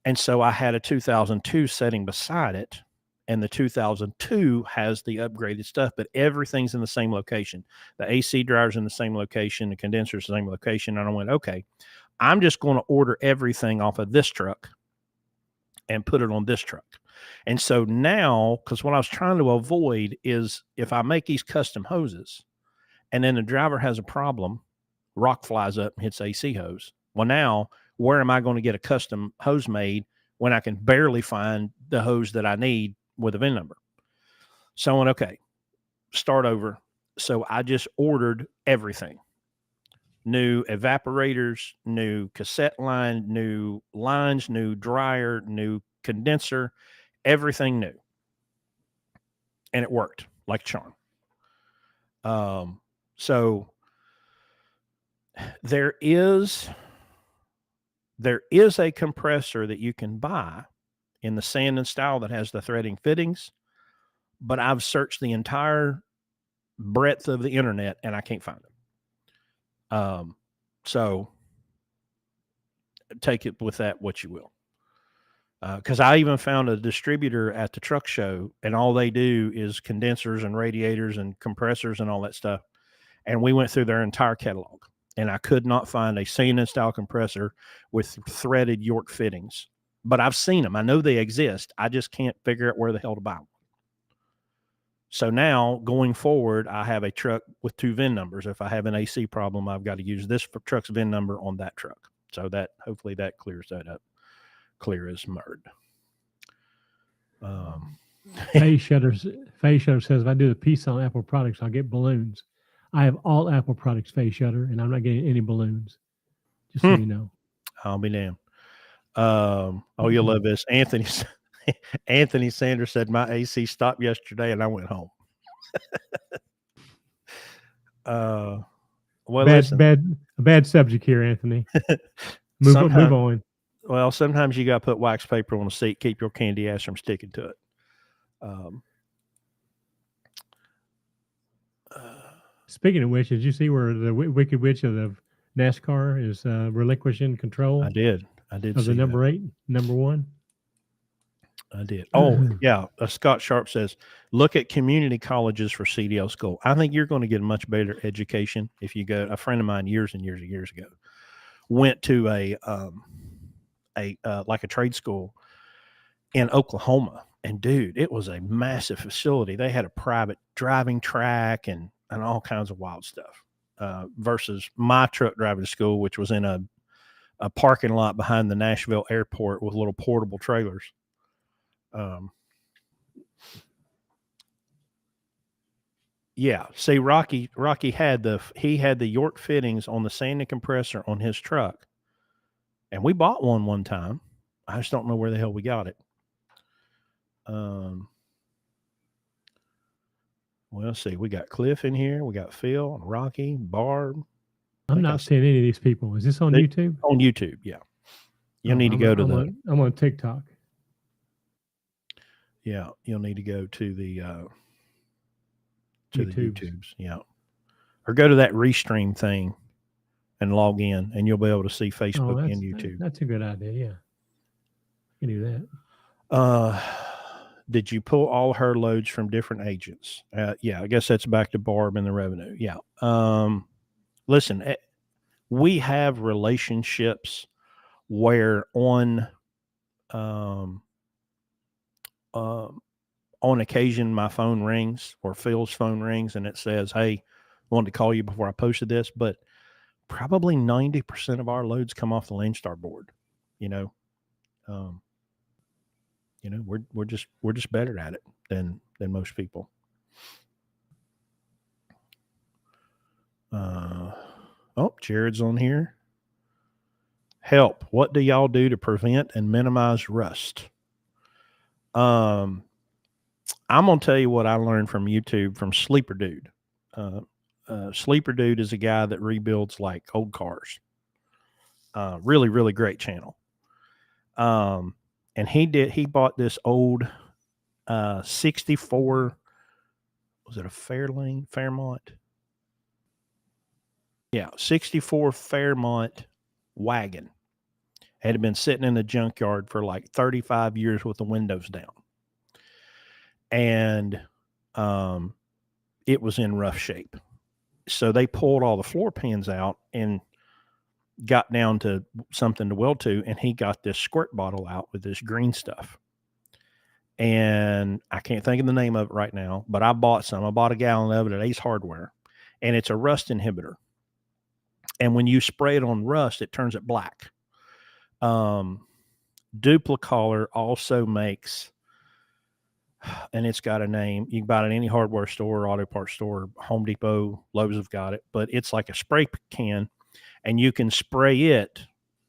And so I had a 2002 setting beside it, and the 2002 has the upgraded stuff, but everything's in the same location. The AC dryer's in the same location, the condenser's the same location. And I went, okay, I'm just going to order everything off of this truck and put it on this truck. And so now, because what I was trying to avoid is if I make these custom hoses and then the driver has a problem, rock flies up and hits AC hose. Well, now where am I going to get a custom hose made when I can barely find the hose that I need with a VIN number? So I went, okay, start over. So I just ordered everything. New evaporators, new cassette line, new lines, new dryer, new condenser, everything new. And it worked like a charm. So there is a compressor that you can buy in the sand and style that has the threading fittings, but I've searched the entire breadth of the internet and I can't find it. So take it with that what you will. Because I even found a distributor at the truck show, and all they do is condensers and radiators and compressors and all that stuff. And we went through their entire catalog, and I could not find a sand and style compressor with threaded York fittings. But I've seen them. I know they exist. I just can't figure out where the hell to buy them. So now going forward, I have a truck with 2 VIN numbers. If I have an AC problem, I've got to use this truck's VIN number on that truck. So that hopefully that clears that up. Clear as mud. Phase Shutter says if I do the piece on Apple products, I'll get balloons. I have all Apple products Phase Shutter, and I'm not getting any balloons. Just so you know. I'll be damned. You'll love this. Anthony Sanders said my AC stopped yesterday and I went home. Well, bad subject here, Anthony. Move on. Well, sometimes you got to put wax paper on a seat, keep your candy ass from sticking to it. Speaking of which, did you see where the Wicked Witch of the NASCAR is relinquishing control? I did. Of the number 1. I did. Oh, yeah. Scott Sharp says, look at community colleges for CDL school. I think you're going to get a much better education if you go. A friend of mine years and years ago went to a trade school in Oklahoma. And dude, it was a massive facility. They had a private driving track and all kinds of wild stuff, versus my truck driving school, which was in a parking lot behind the Nashville airport with little portable trailers. Yeah. See, Rocky had the York fittings on the sanding compressor on his truck, and we bought one time. I just don't know where the hell we got it. Well, see, we got Cliff in here. We got Phil, Rocky, Barb. I'm not seeing any of these people. Is this on YouTube? On YouTube, yeah. You'll need to go to I'm on TikTok. Yeah, you'll need to go to the YouTubes, yeah, or go to that Restream thing and log in, and you'll be able to see Facebook and YouTube. That's a good idea. Yeah, you can do that. Did you pull all her loads from different agents? Yeah, I guess that's back to Barb and the revenue. Yeah. Listen, we have relationships where on occasion my phone rings or Phil's phone rings and it says, hey, I wanted to call you before I posted this, but probably 90% of our loads come off the Landstar board. We're just better at it than most people. Jared's on here. Help. What do y'all do to prevent and minimize rust? I'm going to tell you what I learned from YouTube from Sleeper Dude. Sleeper Dude is a guy that rebuilds like old cars. Really, really great channel. And he bought this old 64, was it a Fairmont? Yeah, 64 Fairmont wagon. Had been sitting in the junkyard for like 35 years with the windows down. and it was in rough shape. So they pulled all the floor pans out and got down to something to weld to, and he got this squirt bottle out with this green stuff. And I can't think of the name of it right now, but I bought some. I bought a gallon of it at Ace Hardware, and it's a rust inhibitor. And when you spray it on rust, it turns it black. Duplicolor also makes, and it's got a name. You can buy it at any hardware store, auto parts store, Home Depot, Lowe's have got it, but it's like a spray can, and you can spray it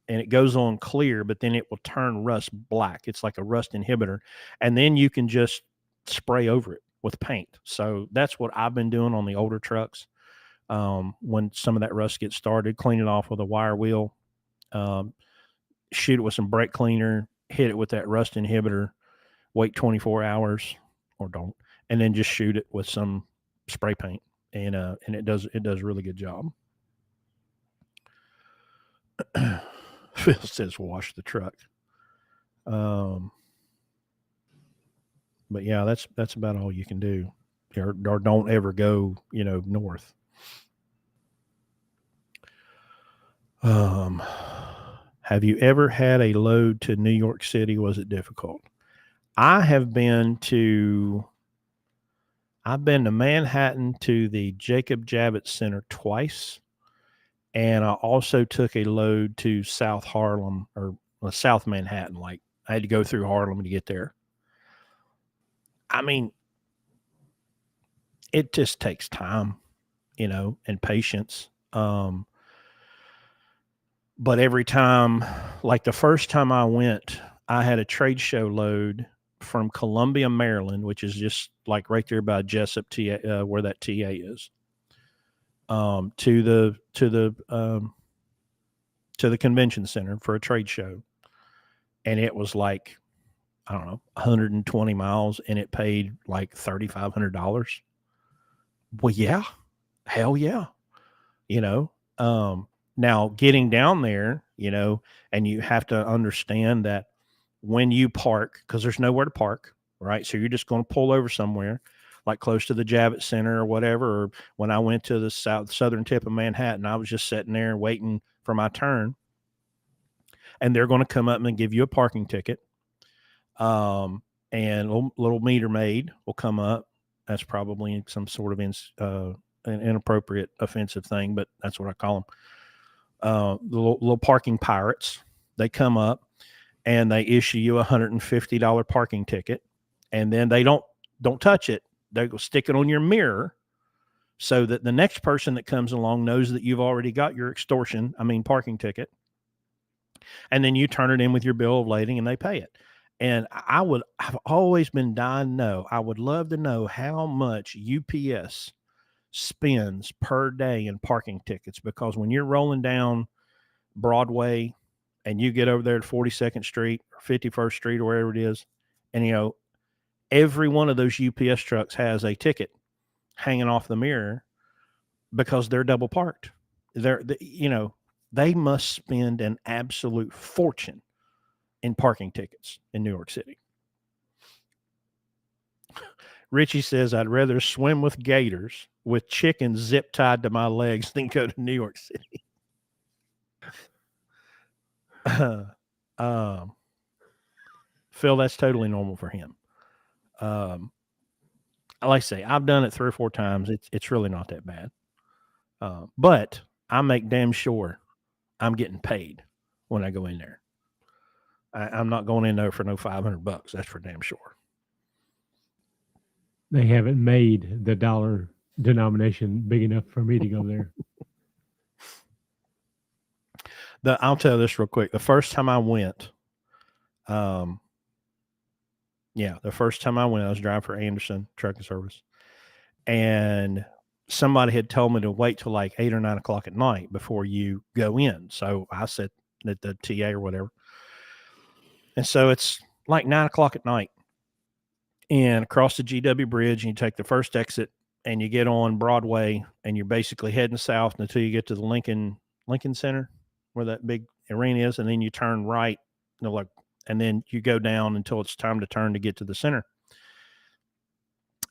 and it goes on clear, but then it will turn rust black. It's like a rust inhibitor. And then you can just spray over it with paint. So that's what I've been doing on the older trucks. When some of that rust gets started, clean it off with a wire wheel, shoot it with some brake cleaner, hit it with that rust inhibitor, wait 24 hours or don't, and then just shoot it with some spray paint. And it does a really good job. Phil says wash the truck. But yeah, that's about all you can do, or don't ever go, north. Have you ever had a load to New York City? Was it difficult? I've been to Manhattan to the Jacob Javits Center twice. And I also took a load to South Harlem or South Manhattan. Like I had to go through Harlem to get there. I mean, it just takes time, and patience. But every time, like the first time I went, I had a trade show load from Columbia, Maryland, which is just like right there by Jessup, TA, where that TA is, to the convention center for a trade show. And it was like, I don't know, 120 miles, and it paid like $3,500. Well, yeah, hell yeah. Now getting down there, and you have to understand that when you park, because there's nowhere to park, right? So you're just going to pull over somewhere, like close to the Javits Center or whatever. Or when I went to the southern tip of Manhattan, I was just sitting there waiting for my turn, and they're going to come up and give you a parking ticket. And little meter maid will come up. That's probably some sort of an inappropriate, offensive thing, but that's what I call them. The little parking pirates, they come up and they issue you $150 parking ticket, and then they don't touch it. They go stick it on your mirror so that the next person that comes along knows that you've already got your parking ticket. And then you turn it in with your bill of lading and they pay it. And I've always been dying to know. I would love to know how much UPS spends per day in parking tickets, because when you're rolling down Broadway and you get over there to 42nd Street or 51st Street or wherever it is, and every one of those UPS trucks has a ticket hanging off the mirror because they're double parked. They must spend an absolute fortune in parking tickets in New York City. Richie says, I'd rather swim with gators with chickens zip tied to my legs than go to New York City. Phil, that's totally normal for him. Like I say, I've done it 3 or 4 times. It's really not that bad. But I make damn sure I'm getting paid when I go in there. I'm not going in there for no $500. That's for damn sure. They haven't made the dollar denomination big enough for me to go there. I'll tell this real quick. The first time I went, I was driving for Anderson Trucking Service, and somebody had told me to wait till like 8 or 9 o'clock at night before you go in. So I said at the TA or whatever. And so it's like 9 o'clock at night, and across the GW Bridge, and you take the first exit and you get on Broadway, and you're basically heading south until you get to the Lincoln Center, where that big arena is. And then you turn right, and then you go down until it's time to turn to get to the center.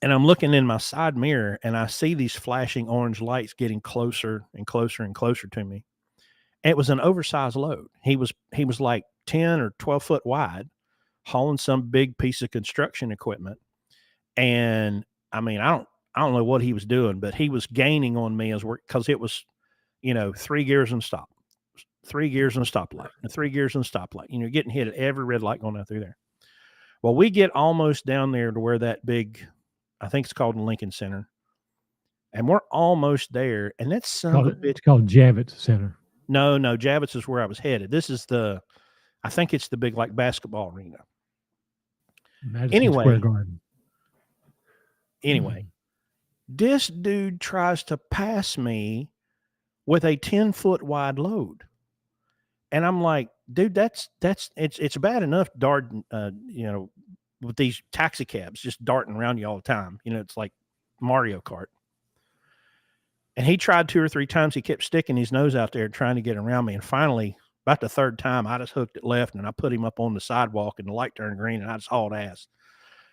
And I'm looking in my side mirror and I see these flashing orange lights getting closer and closer and closer to me. And it was an oversized load. He was like 10 or 12 foot wide, hauling some big piece of construction equipment. And I mean, I don't know what he was doing, but he was gaining on me because it was, 3 gears and stop, 3 gears and a stoplight, and 3 gears and a stoplight. Getting hit at every red light going out through there. Well, we get almost down there to where that big, I think it's called Lincoln Center, and we're almost there. And that's It's called Javits Center. No, Javits is where I was headed. This is I think it's the big like basketball arena. Madison Square Garden. Anyway, this dude tries to pass me with a 10-foot wide load. And I'm like, dude, it's bad enough darting, with these taxi cabs just darting around you all the time. It's like Mario Kart. And he tried 2 or 3 times. He kept sticking his nose out there trying to get around me. And finally, about the 3rd time, I just hooked it left and I put him up on the sidewalk and the light turned green and I just hauled ass.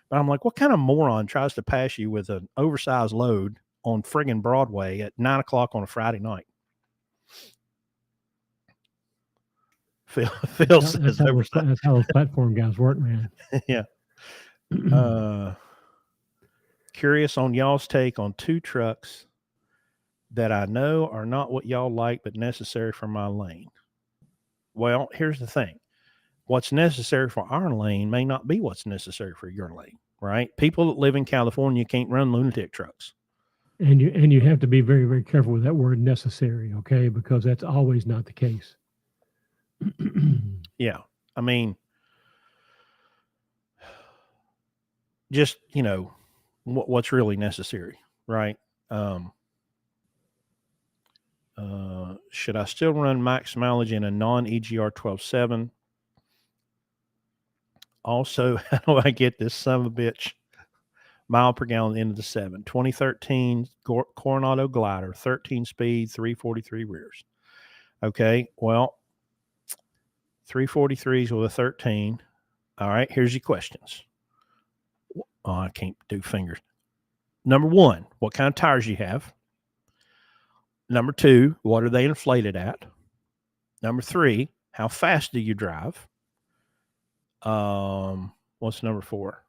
But I'm like, what kind of moron tries to pass you with an oversized load on friggin' Broadway at 9 o'clock on a Friday night? Phil says that's how those platform guys work, man. Yeah. Curious on y'all's take on 2 trucks that I know are not what y'all like, but necessary for my lane. Well, here's the thing. What's necessary for our lane may not be what's necessary for your lane, right? People that live in California can't run lunatic trucks. And you have to be very, very careful with that word necessary, okay? Because that's always not the case. Yeah. I mean, just, what's really necessary, right? Should I still run max mileage in a non-EGR 12.7? Also, how do I get this son of a bitch mile per gallon into the 7? 2013 Coronado Glider, 13 speed, 343 rears. Okay, well, 343s with a 13. All right, here's your questions. Oh, I can't do fingers. Number 1, what kind of tires you have? Number 2, what are they inflated at? Number 3, how fast do you drive? What's number 4?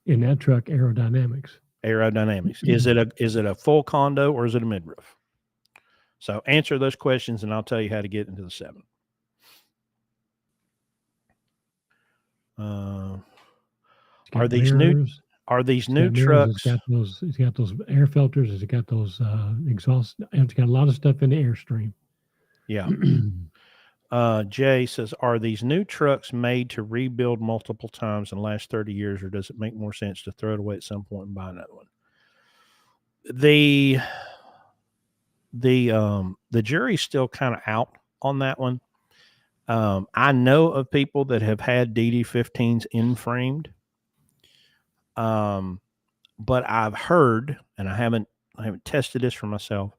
In that truck, aerodynamics. Is it a full condo or is it a midroof? So answer those questions and I'll tell you how to get into the 7. Are these mirrors, new trucks? It's got those air filters. It's got those exhaust. It's got a lot of stuff in the airstream. Yeah. Jay says, are these new trucks made to rebuild multiple times in the last 30 years, or does it make more sense to throw it away at some point and buy another one? The jury's still kind of out on that one. I know of people that have had DD15s in-framed. But I've heard, and I haven't tested this for myself,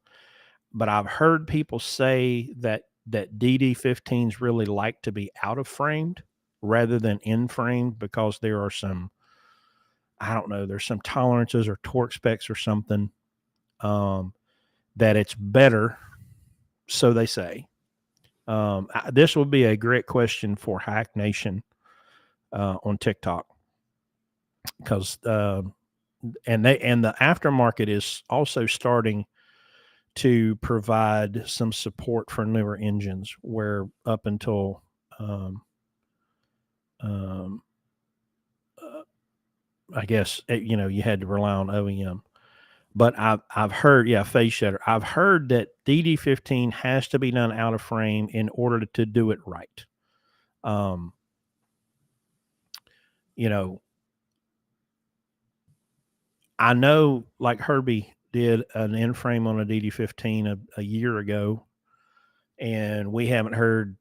but I've heard people say that DD15s really like to be out of framed rather than in framed because there are some, I don't know, there's some tolerances or torque specs or something that it's better, so they say. This would be a great question for Hack Nation on TikTok, because and the aftermarket is also starting to provide some support for newer engines, where up until I guess you had to rely on OEM. But I've heard, phase shutter. I've heard that DD15 has to be done out of frame in order to do it right. I know, like Herbie did an in frame on a DD15 a year ago, and we haven't heard,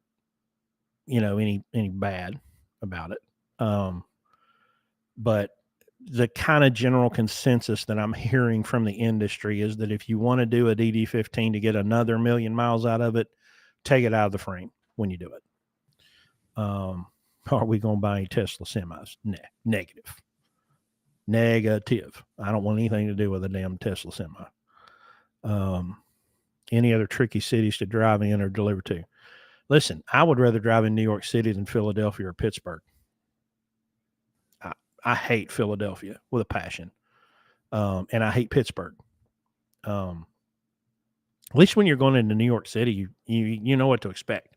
any bad about it. But the kind of general consensus that I'm hearing from the industry is that if you want to do a DD15 to get another 1,000,000 miles out of it, take it out of the frame when you do it. Are we going to buy any Tesla semis? Negative. Negative. I don't want anything to do with a damn Tesla semi. Any other tricky cities to drive in or deliver to? Listen, I would rather drive in New York City than Philadelphia or Pittsburgh. I hate Philadelphia with a passion. And I hate Pittsburgh. At least when you're going into New York City, you know what to expect.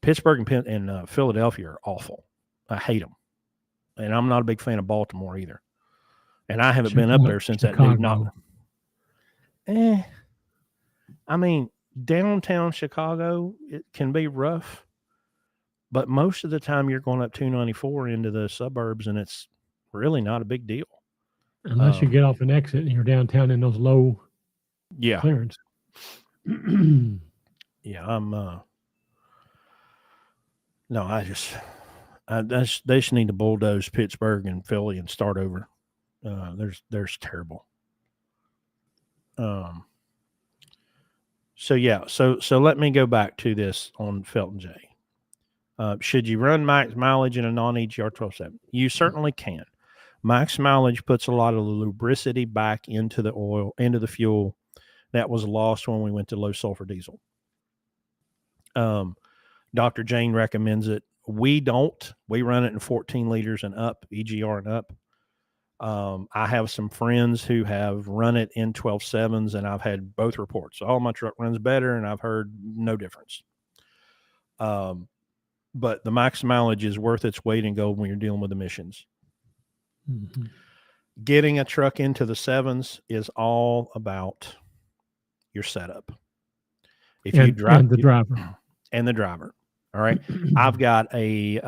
Pittsburgh and Philadelphia are awful. I hate them. And I'm not a big fan of Baltimore either. And I haven't been up there since that new I mean, downtown Chicago, it can be rough, but most of the time you're going up 294 into the suburbs, and it's really not a big deal. Unless you get off an exit and you're downtown in those low clearance. Yeah, I'm no, they just need to bulldoze Pittsburgh and Philly and start over. There's terrible. So let me go back to this on Felton J. Should you run max mileage in a non-EGR 12.7? You certainly can. Max mileage puts a lot of the lubricity back into the oil, into the fuel that was lost when we went to low sulfur diesel. Dr. Jane recommends it. We don't. We run it in 14 liters and up, EGR and up. I have some friends who have run it in 12.7s, and I've had both reports. Oh, my truck runs better, and I've heard no difference. But the max mileage is worth its weight in gold when you're dealing with emissions. Mm-hmm. Getting a truck into the 7s is all about your setup. If you drive and the driver. And the driver. All right. I've got a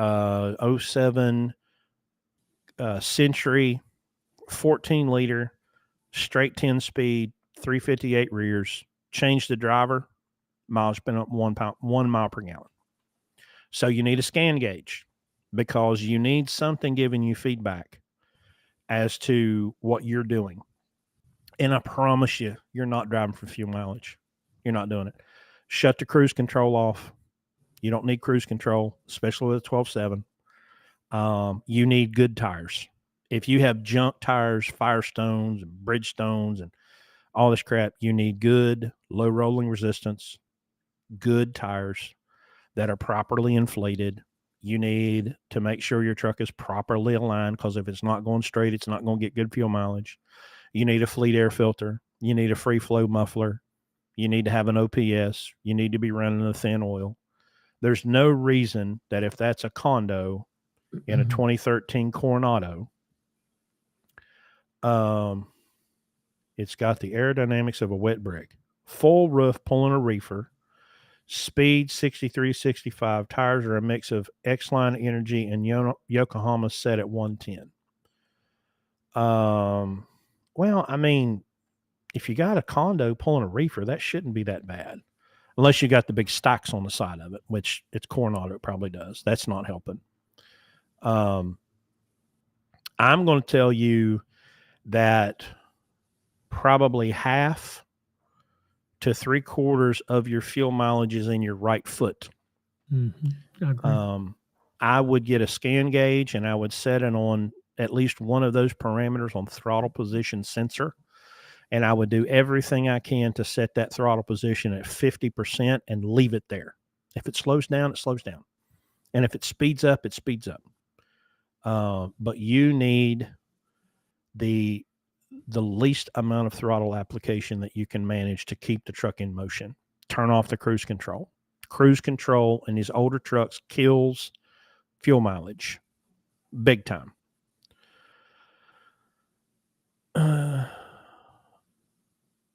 07 Century 14 liter, straight 10 speed, 358 rears. Change the driver, miles been up 1 mile per gallon. So you need a scan gauge because you need something giving you feedback as to what you're doing. And I promise you, you're not driving for fuel mileage. You're not doing it. Shut the cruise control off. You don't need cruise control, especially with a 12.7. You need good tires. If you have junk tires, Firestones and Bridgestones and all this crap, you need good, low rolling resistance, good tires that are properly inflated. You need to make sure your truck is properly aligned, because if it's not going straight, it's not going to get good fuel mileage. You need a fleet air filter. You need a free flow muffler. You need to have an OPS. You need to be running a thin oil. There's no reason that if that's a condo in a 2013 Coronado, it's got the aerodynamics of a wet brick, full roof pulling a reefer, speed 63, 65, tires are a mix of X-Line Energy and Yokohama set at 110. Well, I mean, if you got a condo pulling a reefer, that shouldn't be that bad. Unless you got the big stacks on the side of it, which it's Coronado, it probably does. That's not helping. I'm going to tell you that probably half to 3/4 of your fuel mileage is in your right foot. Mm-hmm. I would get a scan gauge and I would set it on at least one of those parameters on throttle position sensor. And I would do everything I can to set that throttle position at 50% and leave it there. If it slows down, it slows down. And if it speeds up, it speeds up. But you need the least amount of throttle application that you can manage to keep the truck in motion. Turn off the cruise control. Cruise control in these older trucks kills fuel mileage big time.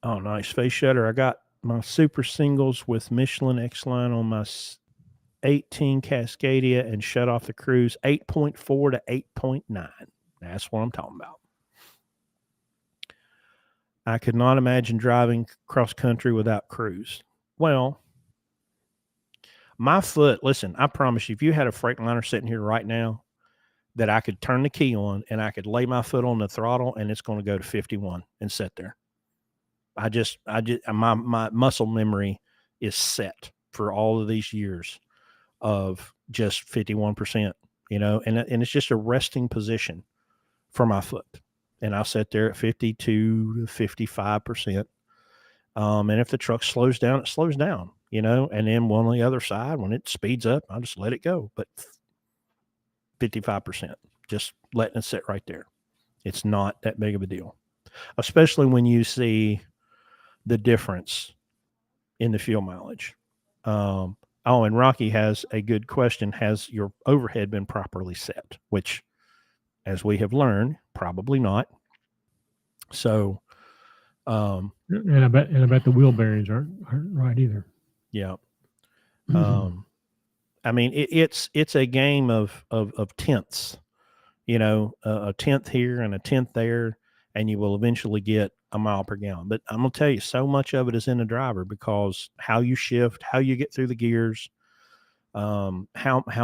Oh, nice. Face shutter. I got my super singles with Michelin X-Line on my 18 Cascadia and shut off the cruise 8.4 to 8.9. That's what I'm talking about. I could not imagine driving cross country without cruise. Well, my foot, listen, I promise you, if you had a Freightliner sitting here right now, that I could turn the key on and I could lay my foot on the throttle and it's going to go to 51 and sit there. My muscle memory is set for all of these years of just 51%, and it's just a resting position for my foot. and I'll sit there at 52 to 55%. And if the truck slows down, it slows down, and then on the other side, when it speeds up, I'll just let it go. But 55%, just letting it sit right there. It's not that big of a deal, especially when you see the difference in the fuel mileage. And Rocky has a good question. Has your overhead been properly set? Which, as we have learned, probably not. So, and I bet the wheel bearings aren't right either. Yeah. I mean, it's a game of tenths, a tenth here and a tenth there, and you will eventually get a mile per gallon. But I'm gonna tell you, so much of it is in the driver, because how you shift, how you get through the gears, how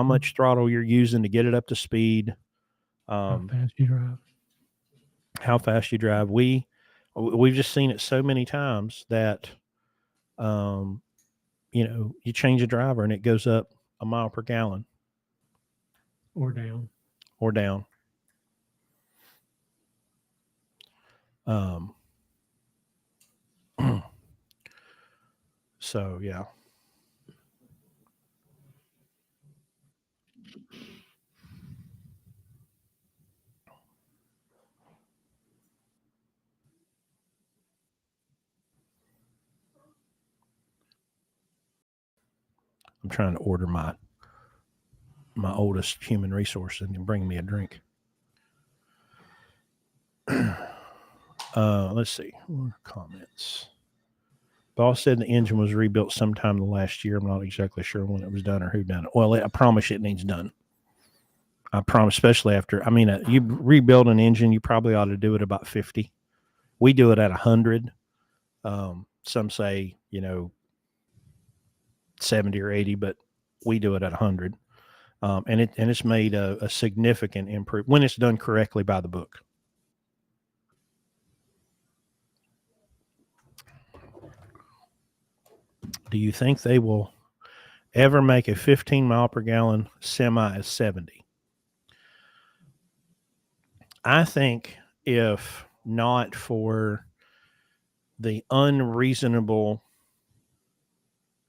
much throttle you're using to get it up to speed, how fast you drive. How fast you drive. We've just seen it so many times that, you change a driver and it goes up a mile per gallon or down. So yeah. I'm trying to order my oldest human resource and bring me a drink. Let's see. More comments. Boss said the engine was rebuilt sometime the last year. I'm not exactly sure when it was done or who done it. Well, I promise it needs done. I promise, especially after, you rebuild an engine, you probably ought to do it about 50. We do it at 100. Some say, 70 or 80, but we do it at 100. And it's made a significant improvement when it's done correctly by the book. Do you think they will ever make a 15 mile per gallon semi a 70? I think if not for the unreasonable,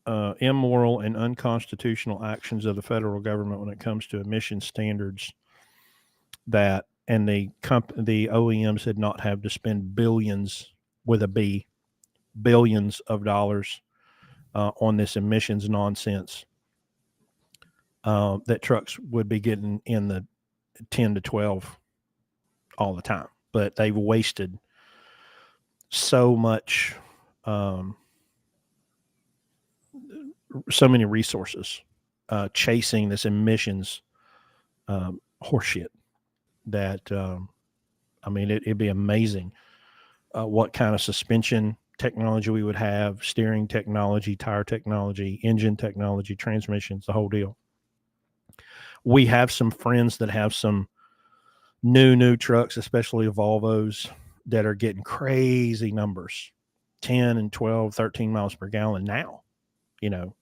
immoral, and unconstitutional actions of the federal government when it comes to emission standards, and the OEMs had not have to spend billions with a B, billions of dollars on this emissions nonsense, that trucks would be getting in the 10 to 12 all the time. But they've wasted so much, so many resources chasing this emissions horseshit that, it'd be amazing what kind of suspension technology we would have, steering technology, tire technology, engine technology, transmissions, the whole deal. We have some friends that have some new trucks, especially Volvos, that are getting crazy numbers, 10 and 12, 13 miles per gallon now. Now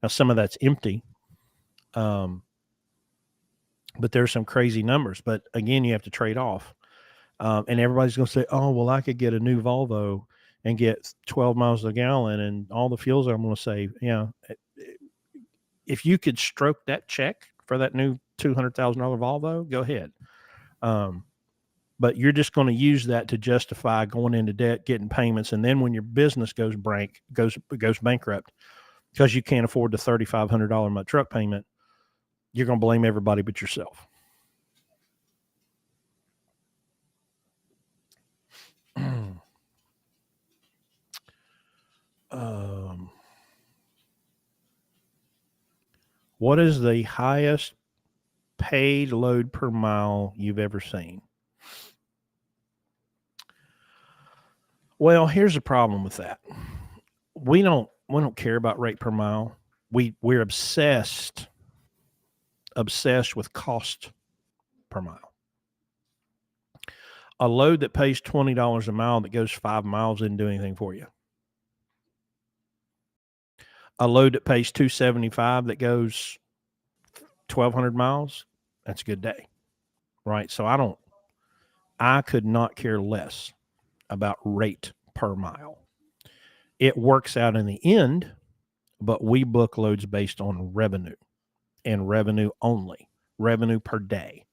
some of that's empty, but there's some crazy numbers. But again, you have to trade off. And everybody's going to say, oh, well, I could get a new Volvo and get 12 miles a gallon and all the fuels I'm going to save. Yeah. If you could stroke that check for that new $200,000 Volvo, go ahead. But you're just going to use that to justify going into debt, getting payments. And then when your business goes bankrupt because you can't afford the $3,500 a month truck payment, you're going to blame everybody but yourself. What is the highest paid load per mile you've ever seen? Well, here's the problem with that. We don't care about rate per mile. We're obsessed with cost per mile. A load that pays $20 a mile that goes 5 miles didn't do anything for you. A load that pays $275 that goes 1,200 miles, that's a good day, right? So I don't I could not care less about rate per mile. It works out in the end, but we book loads based on revenue and revenue only, revenue per day.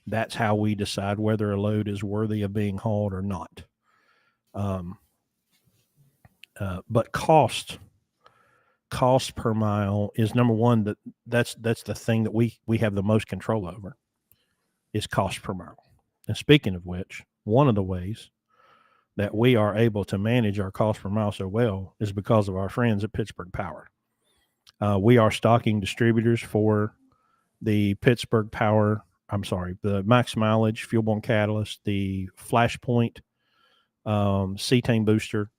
That's how we decide whether a load is worthy of being hauled or not. But cost per mile is number one. That's the thing that we have the most control over is cost per mile. And speaking of which, one of the ways that we are able to manage our cost per mile so well is because of our friends at Pittsburgh Power. We are stocking distributors for the Pittsburgh Power. The max mileage fuel-borne catalyst, the Flashpoint cetane booster,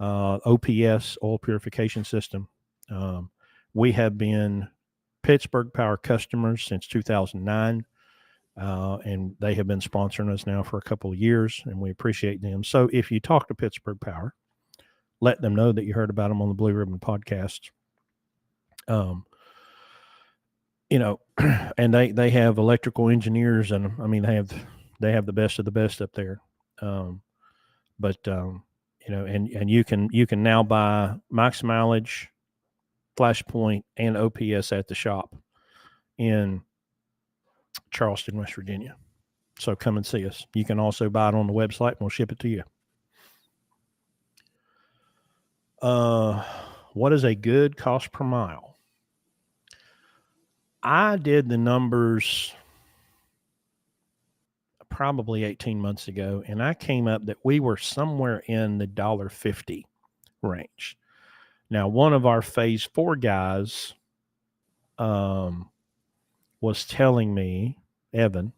OPS oil purification system. We have been Pittsburgh Power customers since 2009. And they have been sponsoring us now for a couple of years, and we appreciate them. So if you talk to Pittsburgh Power, let them know that you heard about them on the Blue Ribbon podcast. And they have electrical engineers, and I mean they have the best of the best up there. And you can now buy max mileage, Flashpoint, and OPS at the shop in Charleston, West Virginia. So come and see us. You can also buy it on the website, and we'll ship it to you. What is a good cost per mile? I did the numbers probably 18 months ago, and I came up that we were somewhere in the $1.50 range. Now, one of our phase 4 guys was telling me, Evan,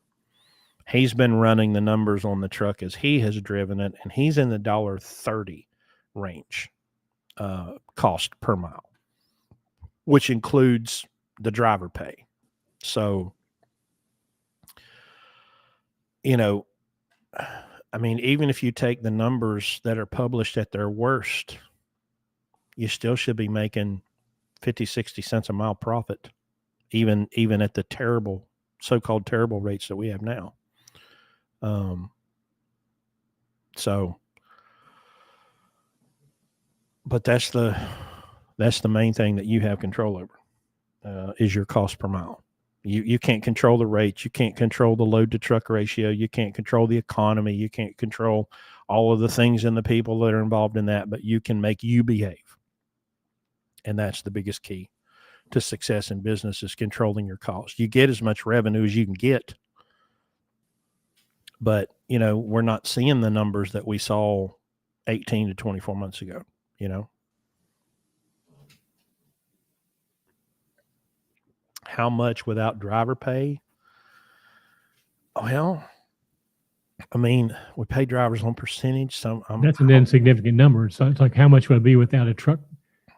he's been running the numbers on the truck as he has driven it, and he's in the $1.30 range cost per mile, which includes the driver pay. So, I mean, even if you take the numbers that are published at their worst, you still should be making 50, 60 cents a mile profit, even at the terrible, so-called terrible rates that we have now. But that's the main thing that you have control over, is your cost per mile. You can't control the rates. You can't control the load to truck ratio. You can't control the economy. You can't control all of the things and the people that are involved in that, but you can make you behave. And that's the biggest key to success in business, is controlling your costs. You get as much revenue as you can get, but we're not seeing the numbers that we saw 18 to 24 months ago. How much without driver pay? Well, I mean, we pay drivers on percentage. So that's an insignificant number. So it's like, how much would it be without a truck,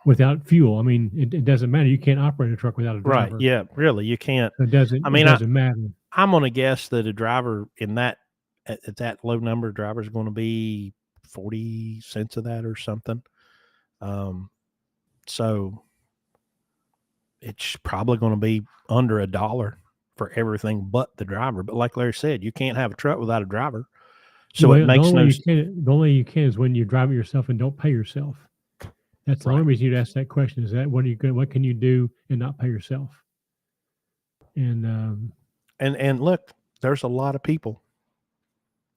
without fuel? I mean, it doesn't matter. You can't operate a truck without a driver. Right. Yeah, really. You can't. It doesn't matter. I'm going to guess that a driver at that low number, driver is going to be 40 cents of that or something. So it's probably going to be under $1 for everything but the driver. But like Larry said, you can't have a truck without a driver. So it makes no sense. The only way you can is when you drive it yourself and don't pay yourself. That's the only reason you'd ask that question, is that what can you do and not pay yourself? And look, there's a lot of people.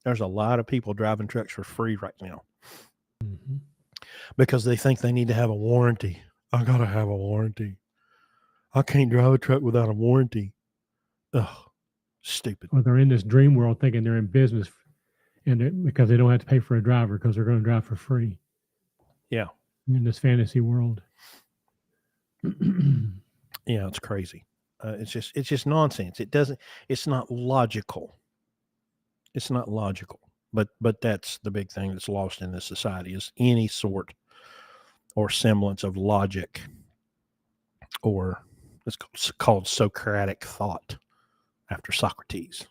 There's a lot of people driving trucks for free right now, because they think they need to have a warranty. I got to have a warranty. I can't drive a truck without a warranty. Ugh, stupid. Well, they're in this dream world thinking they're in business, and because they don't have to pay for a driver because they're going to drive for free. Yeah. In this fantasy world. Yeah, it's crazy. It's just nonsense. It's not logical. It's not logical. But that's the big thing that's lost in this society, is any sort or semblance of logic, or it's called Socratic thought after Socrates.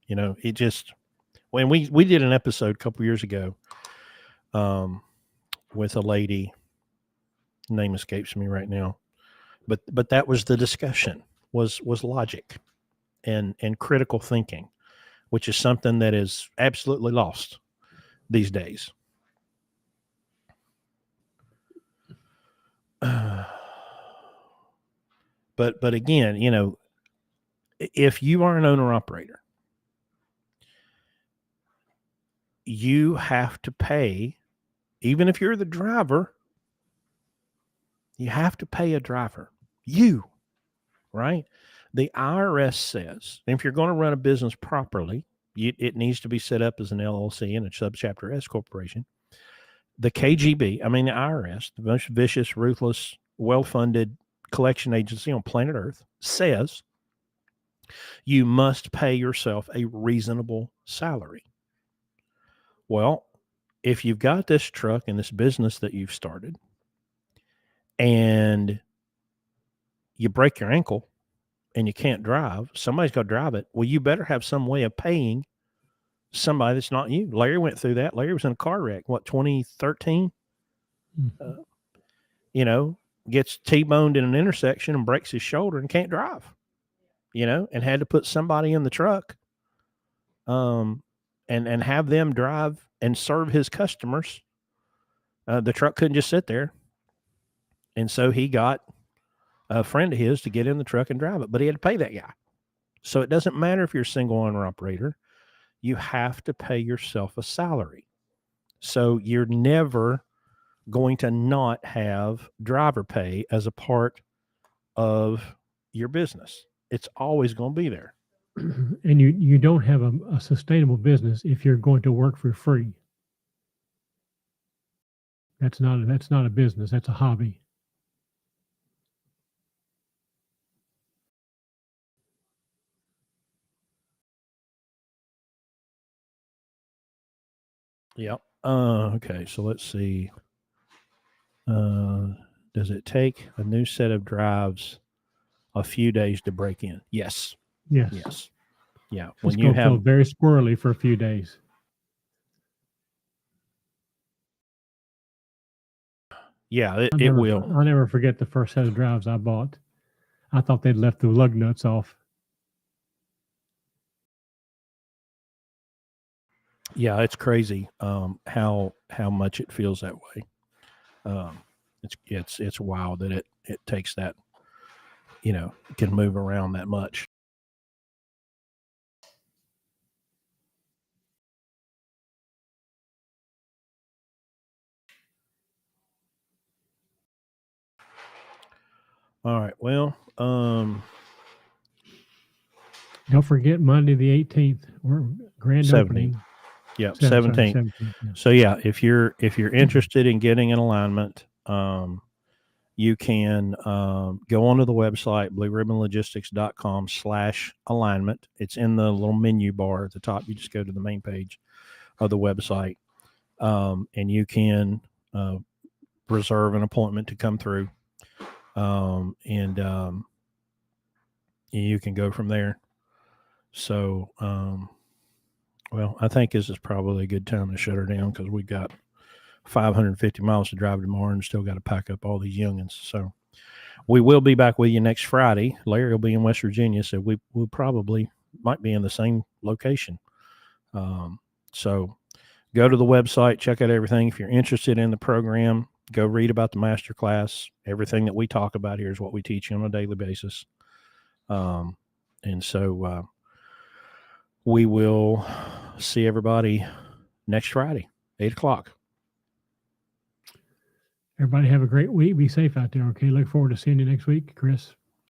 It just, when we did an episode a couple years ago with a lady, name escapes me right now, but that was the discussion, was logic and critical thinking. which is something that is absolutely lost these days. But again, you know, if you are an owner operator, you have to pay, even if you're the driver, you have to pay a driver. Right? The IRS says if you're going to run a business properly, it needs to be set up as an LLC and a subchapter S corporation. The KGB, I mean the IRS, the most vicious, ruthless, well-funded collection agency on planet Earth, says you must pay yourself a reasonable salary. Well, if you've got this truck and this business that you've started and you break your ankle and you can't drive, somebody's got to drive it. Well, you better have some way of paying somebody that's not you. Larry went through that. Larry was in a car wreck, 2013? Mm-hmm. You know, gets T-boned in an intersection and breaks his shoulder and can't drive, you know, and had to put somebody in the truck and have them drive and serve his customers. The truck couldn't just sit there. And so he got a friend of his to get in the truck and drive it, but he had to pay that guy. So it doesn't matter if you're a single owner operator, you have to pay yourself a salary. So you're never going to not have driver pay as a part of your business. It's always going to be there. And you don't have a sustainable business if you're going to work for free. That's not a business. That's a hobby. Yep. Okay. So let's see. Does it take a new set of drives a few days to break in? Yes. Yes. Yes. Yeah. When you feel very squirrely for a few days. Yeah, it will. I'll never forget the first set of drives I bought. I thought they'd left the lug nuts off. Yeah, it's crazy how much it feels that way. It's wild that it takes that, you know, can move around that much. All right. Well, don't forget Monday the 18th. We're grand 17th. Opening. Yeah, 17th. 17th, yeah. So yeah, if you're interested in getting an alignment, you can go onto the website, blueribbonlogistics.com/alignment. It's in the little menu bar at the top. You just go to the main page of the website, and you can reserve an appointment to come through, and you can go from there. So, well, I think this is probably a good time to shut her down because we got 550 miles to drive tomorrow and still got to pack up all these youngins. So we will be back with you next Friday. Larry will be in West Virginia, so we'll probably might be in the same location. So go to the website, check out everything. If you're interested in the program, go read about the master class. Everything that we talk about here is what we teach you on a daily basis. And so we will see everybody next Friday, 8:00. Everybody have a great week. Be safe out there. Okay. Look forward to seeing you next week, Chris.